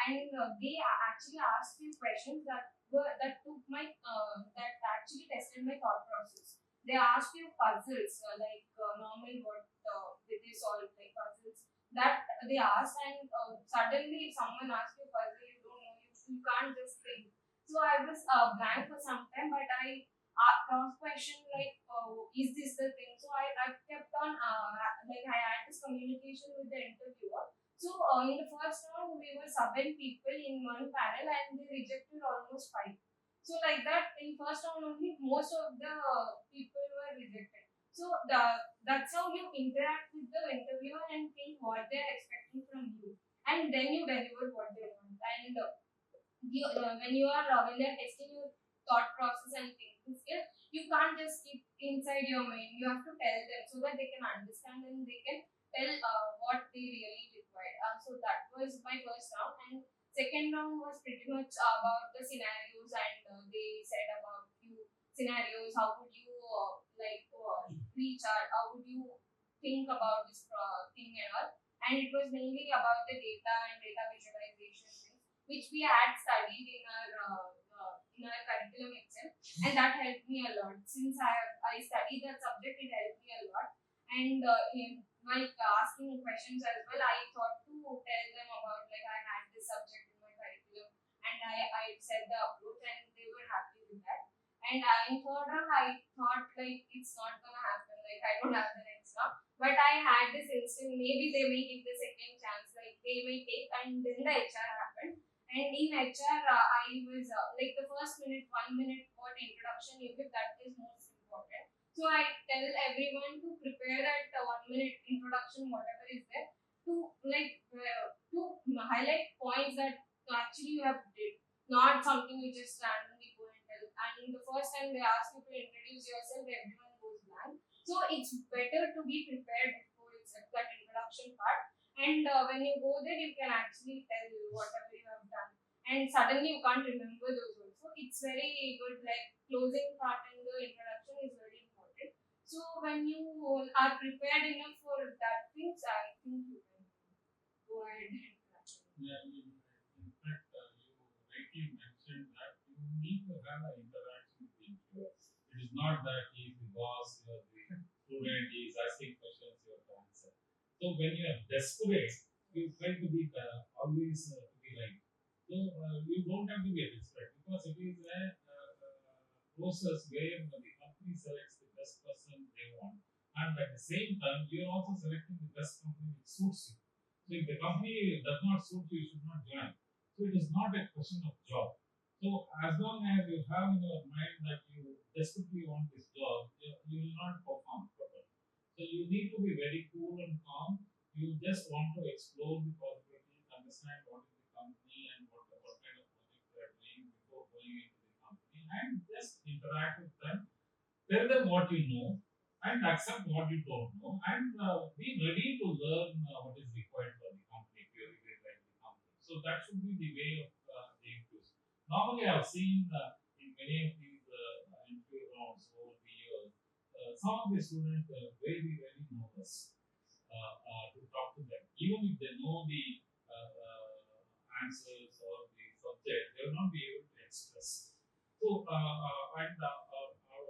And they actually asked few questions that took my that actually tested my thought process. They asked you puzzle normal what they solve like puzzles that they asked, and suddenly if someone asks you a puzzle you don't know, you can't just think. So I was blank for some time, but I cross question like, is this the thing? So I kept on like I had this communication with the interviewer. So in the first round we were 7 people in one panel and they rejected almost 5. So like that in first round only most of the people were rejected. So that's how you interact with the interviewer and think what they're expecting from you, and then you deliver what they want. And when they're testing your thought process and thinking skill, you can't just keep inside your mind. You have to tell them so that they can understand and they can tell what they really require. So that was my first round, and second round was pretty much about the scenarios, and they said about few scenarios. How would you reach out? How would you think about this thing and all? And it was mainly about the data and data visualization which we had studied in our curriculum itself, and that helped me a lot. Since I studied that subject, it helped me a lot. And while asking questions as well, I thought to tell them about like I had this subject in my curriculum, and I said the approach, and they were happy with that. And in third round, I thought like it's not gonna happen. Like I don't have the next round, but I had this instinct. Maybe they may give the second chance. Like they may take, and then the HR happened. And in HR, I was like the first minute, 1 minute what introduction you give, that is most important. So I tell everyone to prepare that 1 minute introduction, whatever is there, to to highlight points that actually you have did, not something you just randomly go and tell. And the first time they ask you to introduce yourself, everyone goes blank. So it's better to be prepared before itself, that introduction part. And when you go there, you can actually tell whatever you have done. And suddenly you can't remember those words. So it's very good, like closing part in the introduction is very important. So when you are prepared enough for that things, I think you can go ahead and interact. Yeah, in fact, you rightly mentioned that you need to have an interaction with the interviewer. It is not that he is the boss, you are the student, he is asking questions, you have to answer. So when you are desperate, you try to be always to be right. So you don't have to be desperate because it is a process where the company selects the best person they want, and at the same time you are also selecting the best company which suits you. So if the company does not suit you, you should not join. So it is not a question of job. So as long as you have in your mind that you desperately want this job, you will not perform properly. So you need to be very cool and calm. You just want to explore the possibilities, understand what is the company and what kind of project they are doing before going into the company, and just interact with them. Tell them what you know and accept what you don't know, and be ready to learn what is required for the company if you really like the company. So that should be the way of the interviews. Normally, I've seen in many of these interview rounds over the years, some of the students are very nervous to talk to them. Even if they know the answers or the subject, they will not be able to express. So, I've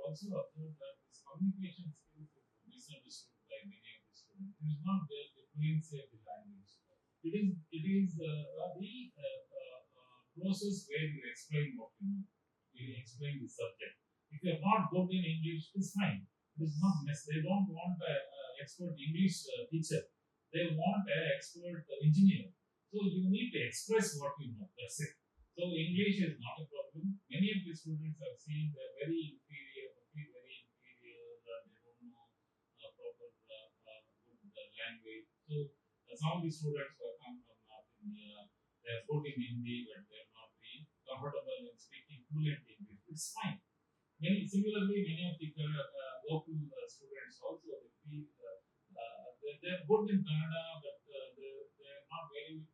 also observed that this communication skills is misunderstood by many of the students. It is not just the fluency of the language. It is the process where you explain what you know. You explain the subject. If you are not good in English, it's fine. It is not necessary. They don't want an expert English teacher. They want an expert engineer. So you need to express what you know. That's it. So English is not a problem. Many of the students have seen they're very inferior, feel very inferior. They don't know proper good language. So some of the students who have come from North India, they are good in Hindi, but they are not really comfortable in speaking fluent English. It's fine. Many of the local students also they feel they're good in Kannada, but they're not very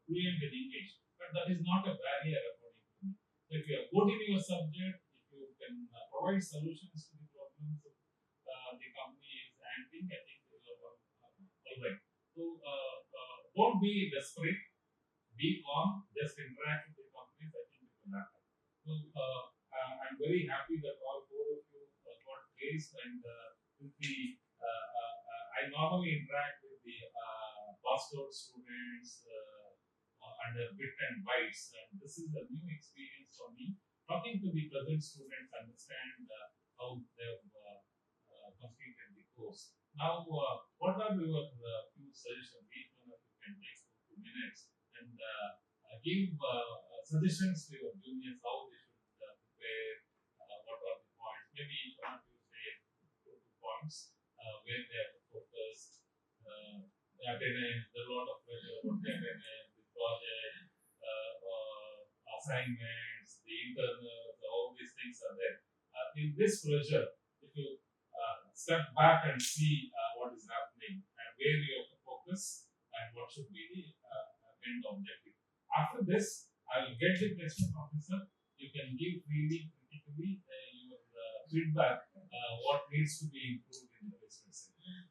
fluent in English. But that is not a barrier according to me. So if you are good in your subject, if you can provide solutions to the problems the company is handling, I think you are all right. So don't be desperate, be calm, just interact with the companies. I think it will happen. So I'm very happy that all four of you got placed, and since the I normally interact with the passed out students under bit and bytes, and this is a new experience for me. Talking to the present students, understand how they've completed the course. Now, what are your few suggestions? Each one of you can take 2 minutes and give suggestions to your juniors how they should prepare. What are the points? Maybe each one of you say 2 points where they have to focus. The attendance, there's a lot of pressure about the attendance, the project, assignments, the internals, all these things are there. In this pressure, if you step back and see what is happening and where you have to focus and what should be the end objective. After this, I will get the placement officer. You can give freely, critically your feedback, what needs to be improved in the placement center.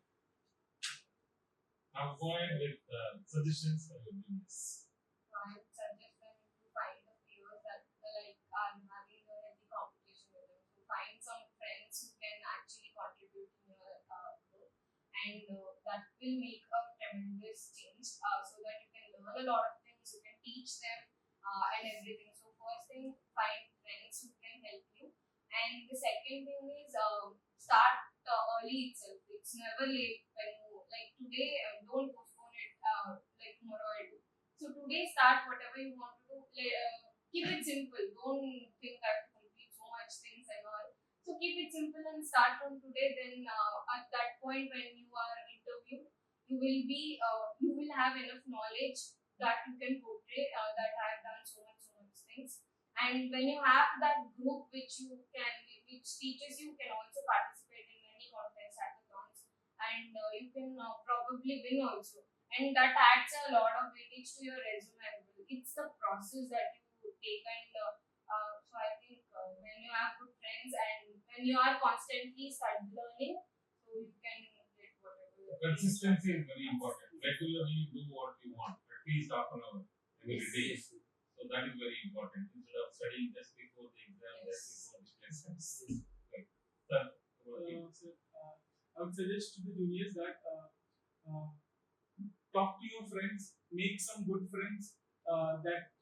Now go ahead with suggestions for your juniors. I would suggest them to find the peers that like are having a healthy competition with them. So find some friends who can actually contribute in your group, and that will make a tremendous change. So that you can learn a lot of things, you can teach them, and everything. So first thing, find friends who can help you, and the second thing is start early itself. It's never late when you like today. Don't postpone it like tomorrow I do. So today start whatever you want to do. Keep it simple. Don't think I have to complete so much things and all. So keep it simple and start from today. Then at that point when you are interviewed, you will have enough knowledge that you can portray that I have done so much things. And when you have that group which teaches you can also participate in many contests, hackathons, and you can probably win also, and that adds a lot of weightage to your resume as well. It's the process that you take, and so I think when you have good friends and when you are constantly start learning, so you can get whatever. Consistency is very important. Regularly do what you want, at least half an hour every day. So that is very important. Instead of studying just before the exam, just before the lessons. Right. Sir, what do you- I would suggest to the juniors that uh, talk to your friends, make some good friends that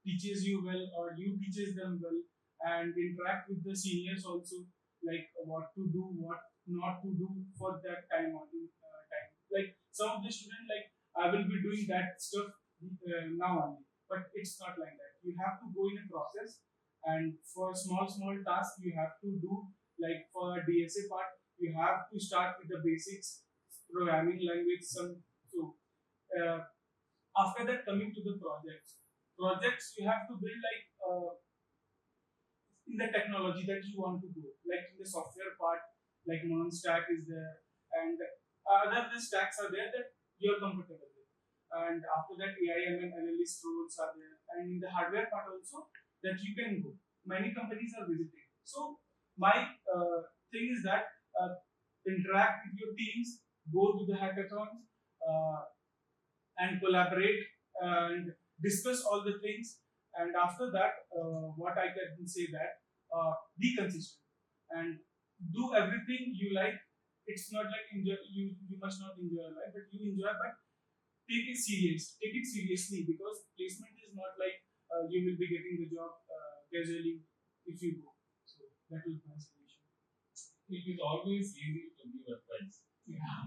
teaches you well or you teaches them well, and interact with the seniors also, like what to do, what not to do for that time or time. Like some of the students, like I will be doing that stuff now only, but it's not like that. You have to go in a process, and for small tasks you have to do. Like for DSA part, you have to start with the basics, programming language, some so uh, after that coming to the projects you have to build like in the technology that you want to go, like in the software part, like non stack is there, and other the stacks are there that you're comfortable with, and after that AIML analyst roles are there, and in the hardware part also that you can go, many companies are visiting. So my thing is that interact with your teams, go to the hackathons, uh, and collaborate and discuss all the things. And after that, what I can say that be consistent and do everything you like. It's not like enjoy, you must not enjoy life, but you enjoy, but take it serious. Take it seriously because placement is not like you will be getting the job casually if you go. So that was my solution. it is always easy to give advice.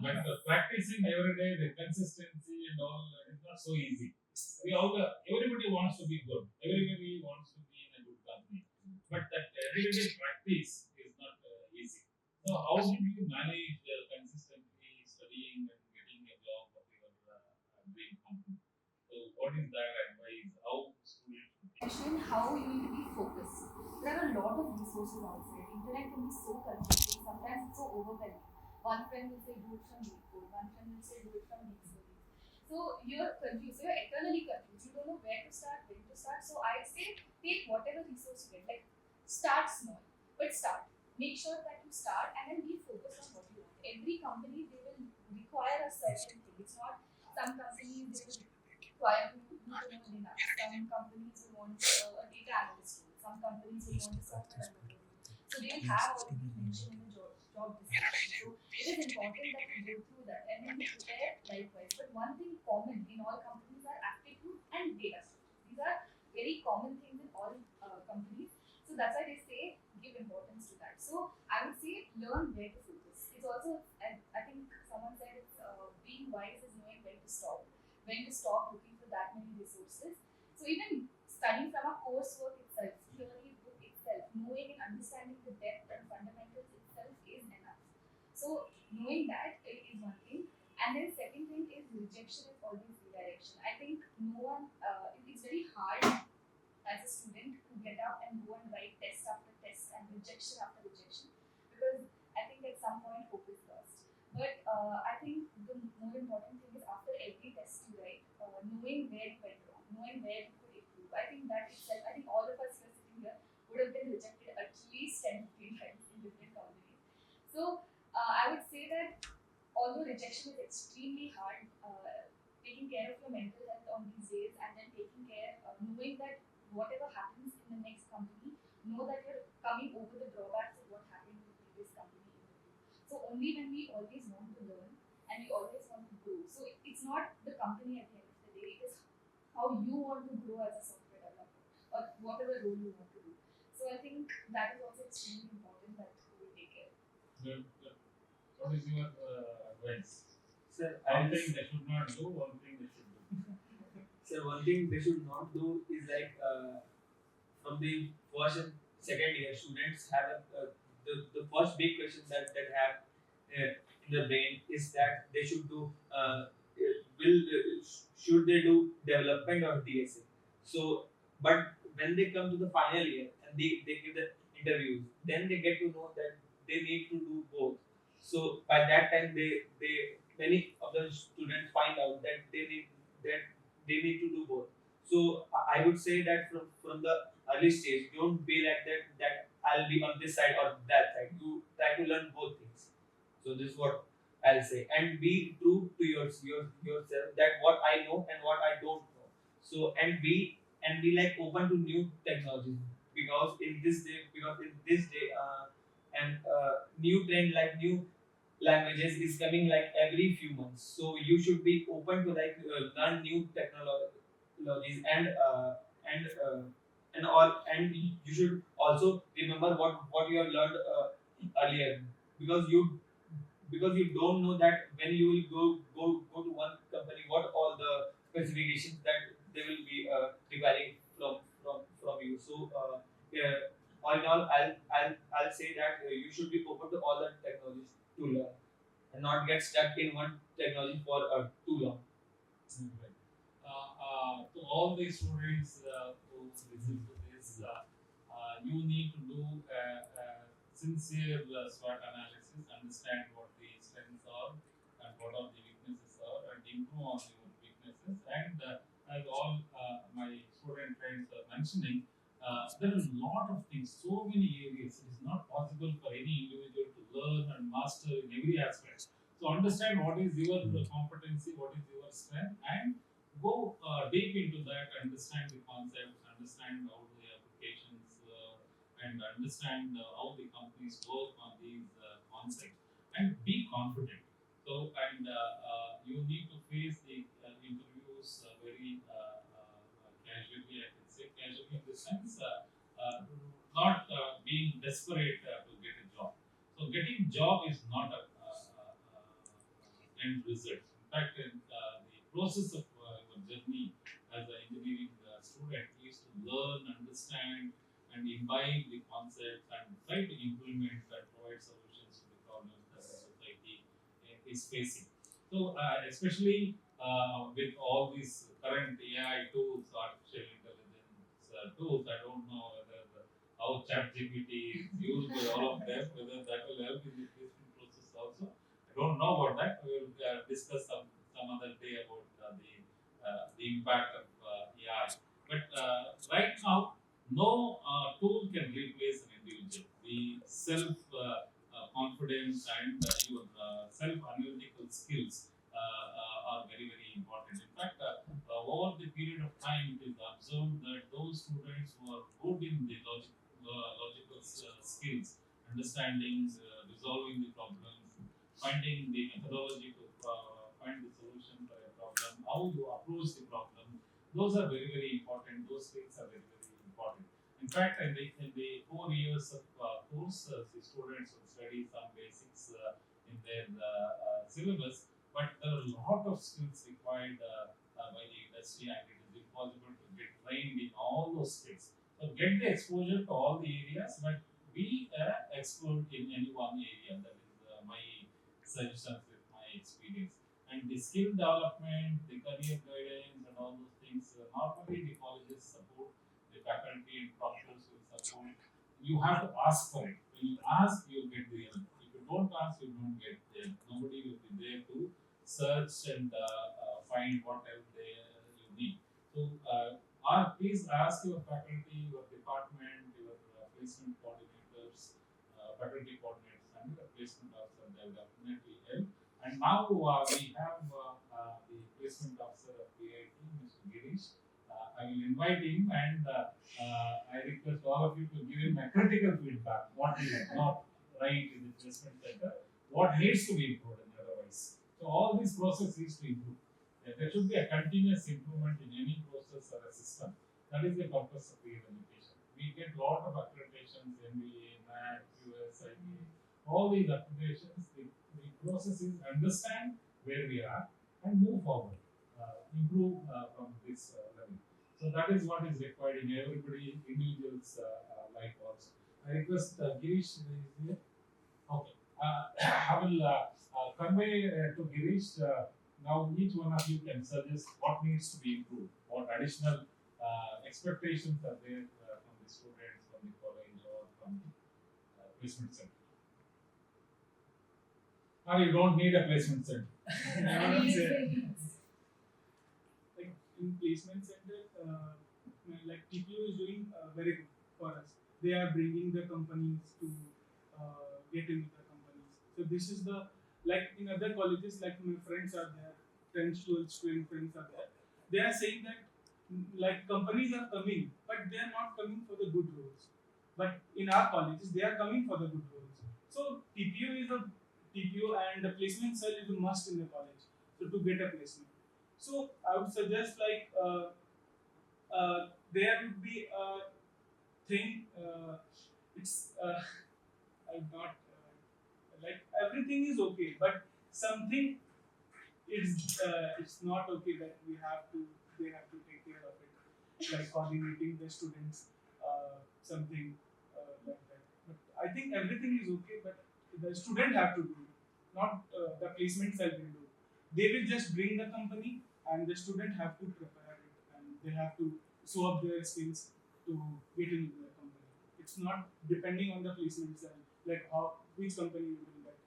But practicing every day, the consistency and all is not so easy. Everybody wants to be good. Everybody wants to be in a good company. But that everyday practice is not easy. So how did you manage consistently studying and getting a job of your dream company? So what is that advice? How students should be? Mention how you need to be focused. There are a lot of resources outside. Internet can be so confusing. Sometimes it's so overwhelming. One friend will say do it from Deep Code. One friend will say do it from Deep Stories. So you're confused. So you're eternally confused. You don't know where to start, when to start. So I say take whatever resource you get. Like start small, but start. Make sure that you start and then be focused on what you want. Every company they will require a certain thing. It's not some companies they will require you to know Linux. Some companies will want a data analyst role. Some companies will want a software developer role. So they will have all of these mentioned in the job job description. So it is important that we go through that and then we prepare likewise. But one thing common in all companies are aptitude and data structure. These are very common things in all companies. So that's why they say give importance to that. So I would say learn where to focus. It's also, I think someone said it's being wise is knowing when to stop looking for that many resources. So even studying from a coursework itself, theory book itself, knowing and understanding the depth and fundamentals itself is enough. So knowing that is one thing. And then second thing is rejection is always redirection. I think no one, it's very hard as a student to get up and go and write test after test and rejection after rejection because I think at some point hope is lost. But I think the more important thing is after every test you write, knowing where you went wrong, knowing where you could improve. I think that itself, I think all of us who are sitting here would have been rejected at least 10 15 times in different companies. So I would say that although rejection is extremely hard, taking care of your mental health on these days and then taking care, knowing that whatever happens in the next company, know that you're coming over the drawbacks of what happened in the previous company. So only when we always want to learn and we always want to grow. So it's not the company at the end of the day, it is how you want to grow as a software developer or whatever role you want to do. So I think that is also extremely important that we take care. Good, good. What is your advice? Sir, One thing they should not do, one thing they should do. sir, one thing they should not do is like from the first and second year, students have the first big question that have in the brain is that they should do should they do development or DSA? So, but when they come to the final year and they give the interviews, then they get to know that they need to do both. So by that time, they many of the students find out that they need to do both. So I would say that from the early stage, don't be like that I'll be on this side or that side. You try to learn both things. So this is what I'll say, and be true to yourself that what I know and what I don't know. So and be like open to new technologies because in this day and new trend like new languages is coming like every few months. So you should be open to like learn new technologies and all and you should also remember what you have learned earlier because you don't know that when you will go to one company what all the specifications that they will be requiring from you. So yeah, all in all, I'll say that you should be open to all the technologies to learn and not get stuck in one technology for too long. Right. To all the students who listen to this, you need to do sincere SWOT analysis, understand what the strengths are and what are the weaknesses are, and improve on your weaknesses. And as all my student friends are mentioning, there is a lot of things, so many areas. It is not possible for any individual to learn and master in every aspect. So understand what is your competency, what is your strength, and go deep into that. Understand the concepts, understand how the applications, and understand how the companies work on these concepts, and be confident. So, and you need to face the interviews very casually. I can say casually in the sense, not being desperate to get a job. So, getting job is not a end result. In fact, the process of your journey as an engineering student is to learn, understand, and imbibe the concepts and try to implement and provide solutions to the problems that the society is facing. So, especially with all these current AI tools, artificial intelligence tools, I don't know whether how ChatGPT is used by all of them, whether that will help in the placement process also. I don't know about that. We will discuss some other day about the impact of AI. But right now, no tool can replace an individual. The self confidence and your self analytical skills are very, very important. In fact, over the period of time, it is observed that those students who are good in the logical skills, understanding, resolving the problems, finding the methodology to find the solution for a problem, how you approach the problem. Those are very, very important. Those things are very, very important. In fact, in the 4 years of course, the students will study some basics in their syllabus, but there are a lot of skills required by the industry, and it is impossible to get trained in all those skills. So get the exposure to all the areas, but be expert in any one area. That is my suggestions with my experience. And the skill development, the career guidance, and all those things. Normally, the colleges support, the faculty and professors will support. You have to ask for it. When you ask, you get the help. If you don't ask, you don't get the help. Nobody will be there to search and find what help you need. So, please ask your faculty, your department, your placement coordinators, faculty coordinators, and the placement officer. They will definitely help. And now we have the placement officer of PIT, Mr. Girish. I will invite him, and I request all of you to give him a critical feedback. What is not right in the placement center? What needs to be improved otherwise? So all these process is to improve. There should be a continuous improvement in any process or a system. That is the purpose of peer education. We get lot of accreditations, MBA, MAT, US, IBA. All these accreditations, the process is understand where we are and move forward, improve from this level. So that is what is required in everybody, individuals' life also. I request Girish is here. Okay. I will convey to Girish. Now, each one of you can suggest what needs to be improved, what additional expectations are there from the students, from the college, or from the placement center. Or you don't need a placement center. Like in placement center, like TPO is doing very good for us. They are bringing the companies to get into the companies. So this is the, like in other colleges, like my friends are there, 10th, 12th student friends are there. They are saying that like companies are coming, but they are not coming for the good roles. But in our colleges, they are coming for the good roles. So TPO and the placement cell is a must in the college. So to get a placement. So I would suggest like there would be a thing. It's I'm not like everything is okay, but something it's not okay that they have to take care of it, like coordinating the students, something like that. But I think everything is okay, but the student have to do it, not the placement cell will do. They will just bring the company, and the student have to prepare it, and they have to show up their skills to get into the company. It's not depending on the placement cell, like how which company you will get.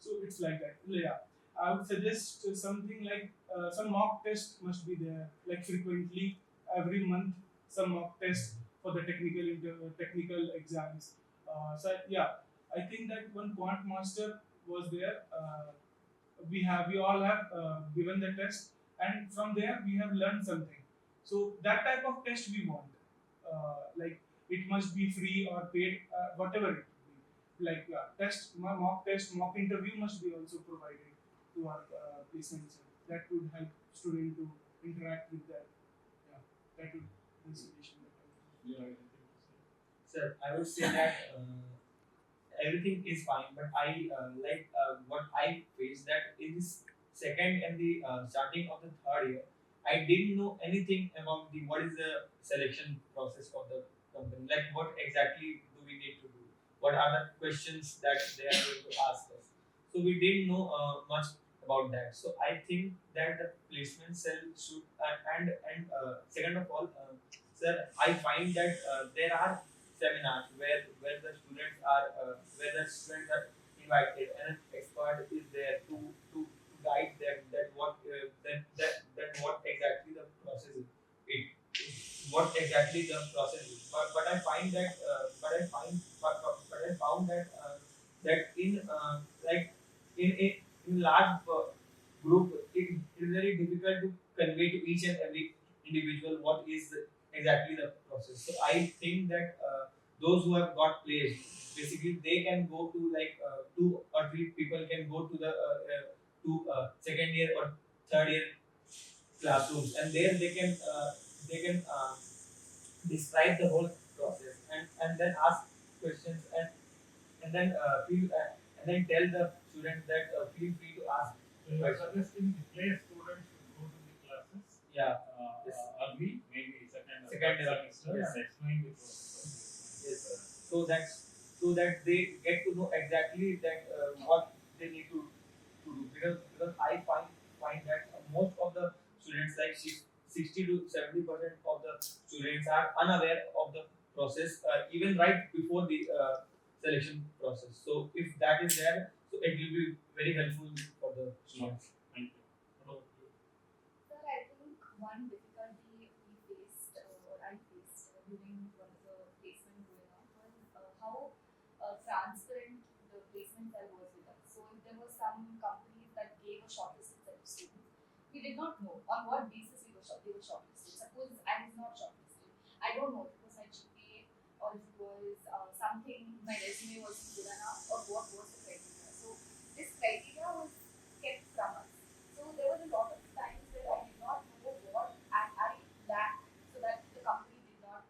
So it's like that. Yeah. I would suggest something like some mock test must be there, like frequently every month some mock test for the technical exams. So yeah, I think that one quant master was there. We all have given the test, and from there we have learned something. So that type of test we want. Like it must be free or paid, whatever it be. Like mock test, mock interview must be also provided to our placements. That would help student to interact with that. Yeah, that would be the suggestion that I would. Yeah, I think so. Sir, I would say that everything is fine, but I like what I faced that in this second and the starting of the third year, I didn't know anything about the what is the selection process of the company. Like what exactly do we need to do? What are the questions that they are going to ask us? So we didn't know much about that. So I think that the placement cell should and second of all, sir, I find that there are seminars where the students are invited and an expert is there to guide them that what exactly the process is. What exactly the process is. But I find that but I found that that in like in large group it is very difficult to convey to each and every individual what is exactly the process. So I think that those who have got placed, basically they can go to like 2 or 3 people can go to the to second year or third year classrooms, and there they can describe the whole process and then ask questions and then and then tell the students that feel free to ask So you are questions. suggesting the play students should go to the classes Yeah. Yes. early, maybe second or Second third year. semester, Yes. and explain the process. Yes, sir. So that they get to know exactly that what they need to do, because I find that most of the students, like 60 to 70% of the students are unaware of the process even right before the selection process. So if that is there, so it will be very helpful for the students. Thank you. What about you? Sir, I think one difficulty we faced, or I faced during one of the placement going on was how transparent the placement cell was with us. So if there were some companies that gave a shortlisted set of students, we did not know on what basis they were shortlisted. Suppose I was not shortlisted. I don't know if it was my GPA or if it was something my resume wasn't good enough or what was the criteria. So this criteria was kept from us. So there was a lot of times where I did not know what I lacked so that the company did not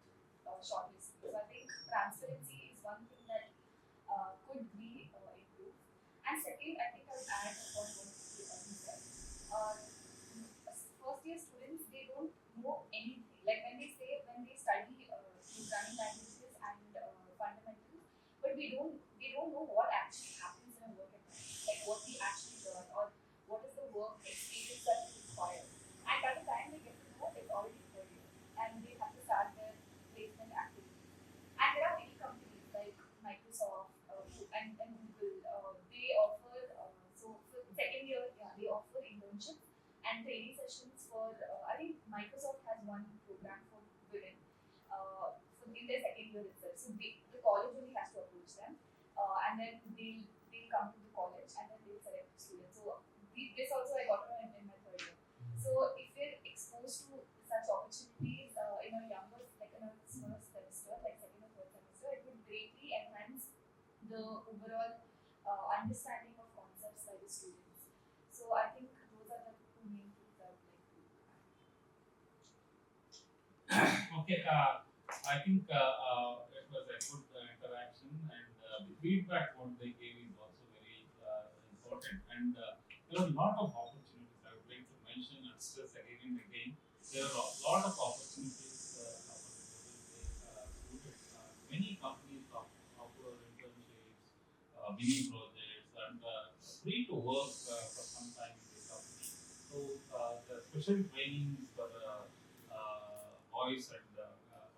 shortlist me. So I think transparency is one thing that could be improved. And second, I think I would add upon what you said. First year students, they don't know anything. Like when they study programming languages and fundamentals, but they don't know what actually happens in a work environment, like what we actually learn or what is the work experience that we require. And by the time they get to know, it's already third year, and they have to start their placement activities. And there are many companies like Microsoft and Google. They offer so for second year, yeah, they offer internships and training sessions for. I think Microsoft has one program for women. In their second year itself, so the college only has to approach them, and then they'll come to the college and then they'll select the students. So this also I got in my third year. So if we're exposed to such opportunities in a younger, like in a first semester, like second or third semester, it would greatly enhance the overall understanding of concepts by the students. So I think those are the two main things I would like to add. Okay, I think it was a good interaction, and the feedback what they gave is also very important. And there are a lot of opportunities. I would like to mention and stress again and again. There are a lot of opportunities available with students. Many companies offer internships, mini projects, and free to work for some time in the company. So the special trainings for boys and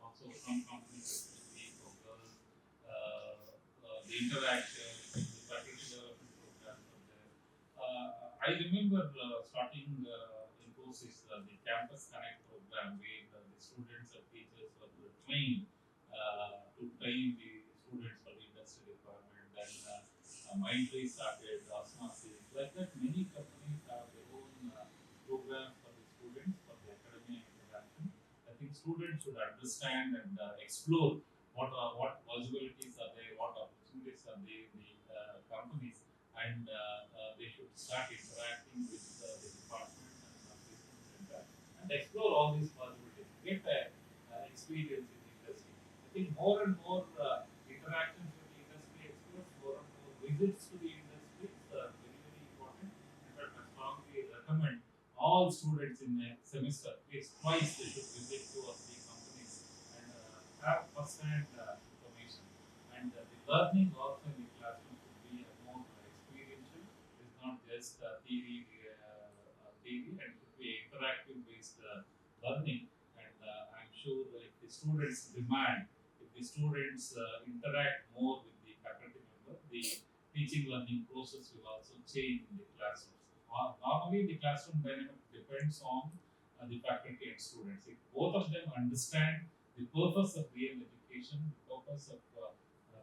also some companies, especially for girls, the interaction, the practical development programs are there. I remember starting Infosys, the Campus Connect program, where the students and teachers were trained to train the students for the industry requirement. Then Mindtree started, Aswath, like that. Many companies have their own programs for the students for the academic interaction. I think students should understand and explore what possibilities are there, what opportunities are there in the companies, and they should start interacting with the departments and placement center and explore all these possibilities, get experience in the industry. I think more and more interactions with the industry experts, more and more visits to the industry is very, very important. In fact, I strongly recommend all students in a semester, at least twice, they should visit 2 or 3 companies and have first-hand information. And the learning also in the classroom should be more experiential. It's not just theory, and it should be interactive based learning. And I'm sure if the students demand, if the students interact more with the faculty member, the teaching learning process will also change in the classrooms. Normally, the classroom dynamic depends on the faculty and students. If both of them understand the purpose of real education, the purpose of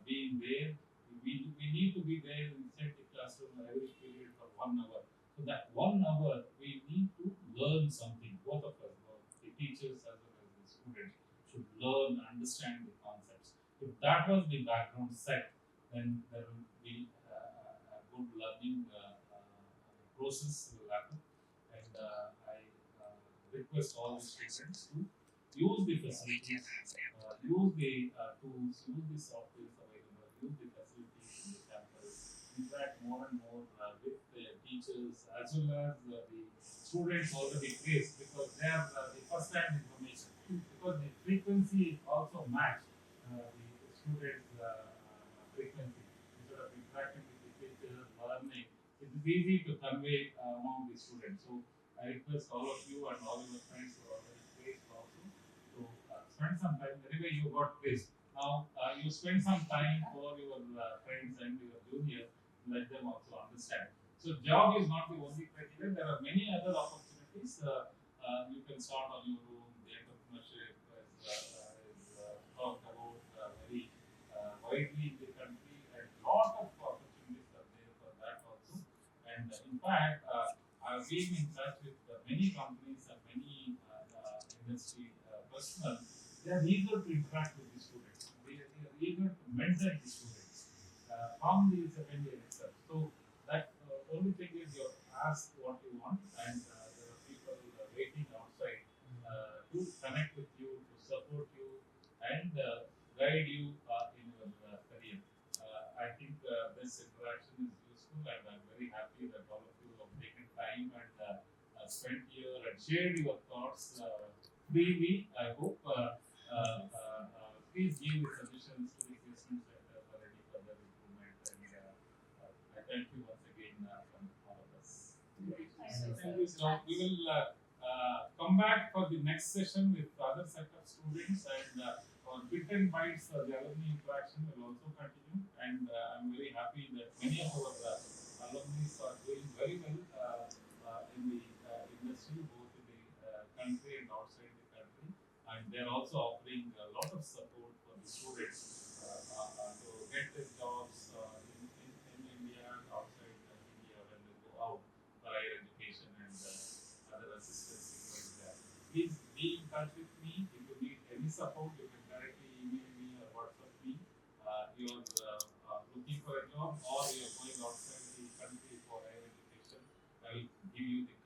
being there, we need to be there inside the classroom every period for 1 hour. So that 1 hour, we need to learn something. Both of us, both the teachers as well as the students, should learn, understand the concepts. If that was the background set. Then there will be a good learning process will happen, and I request all the students to use the facilities, use the tools, use the softwares available, use the facilities in the campus, interact more and more with the teachers as well as the students already placed, because they are the first hand information, because the frequency is also matched the students' frequency. Instead of interacting with the teachers, learning, it is easy to convey among the students. So I request all of you and all your friends who are already placed also to spend some time. Anyway, you got placed. Now you spend some time for your friends and your juniors. Let them also understand. So job is not the only criteria. There are many other opportunities. You can start on your own. The entrepreneurship is talked about very widely in the country, and lot of opportunities are there for that also. And in fact, I've been in touch with many companies and many industry personnel. They are eager to interact with the students. They are eager to mentor the students from the second year itself. So that only thing is you ask what you want, and there are people waiting outside to connect with you, to support you, and guide you in your career. I think this interaction is useful, and I'm very happy that all of you have taken time and spent here and shared your thoughts freely. I hope. Please give your suggestions to the placement center for any further improvement, and I thank you once again from all of us. Thank you. So we will come back for the next session with other set of students, and our bit and bytes, the alumni interaction will also continue. And I'm very happy that many of our alumni are doing very well in the industry, both in the country and outside the country. And they're also offering a lot of support for the students to get their jobs in India and outside India when they go out for higher education and other assistance required there. Please be in touch with me. If you need any support, you can directly email me or WhatsApp me. You're looking for a job or you're going outside the country for higher education, I will give you the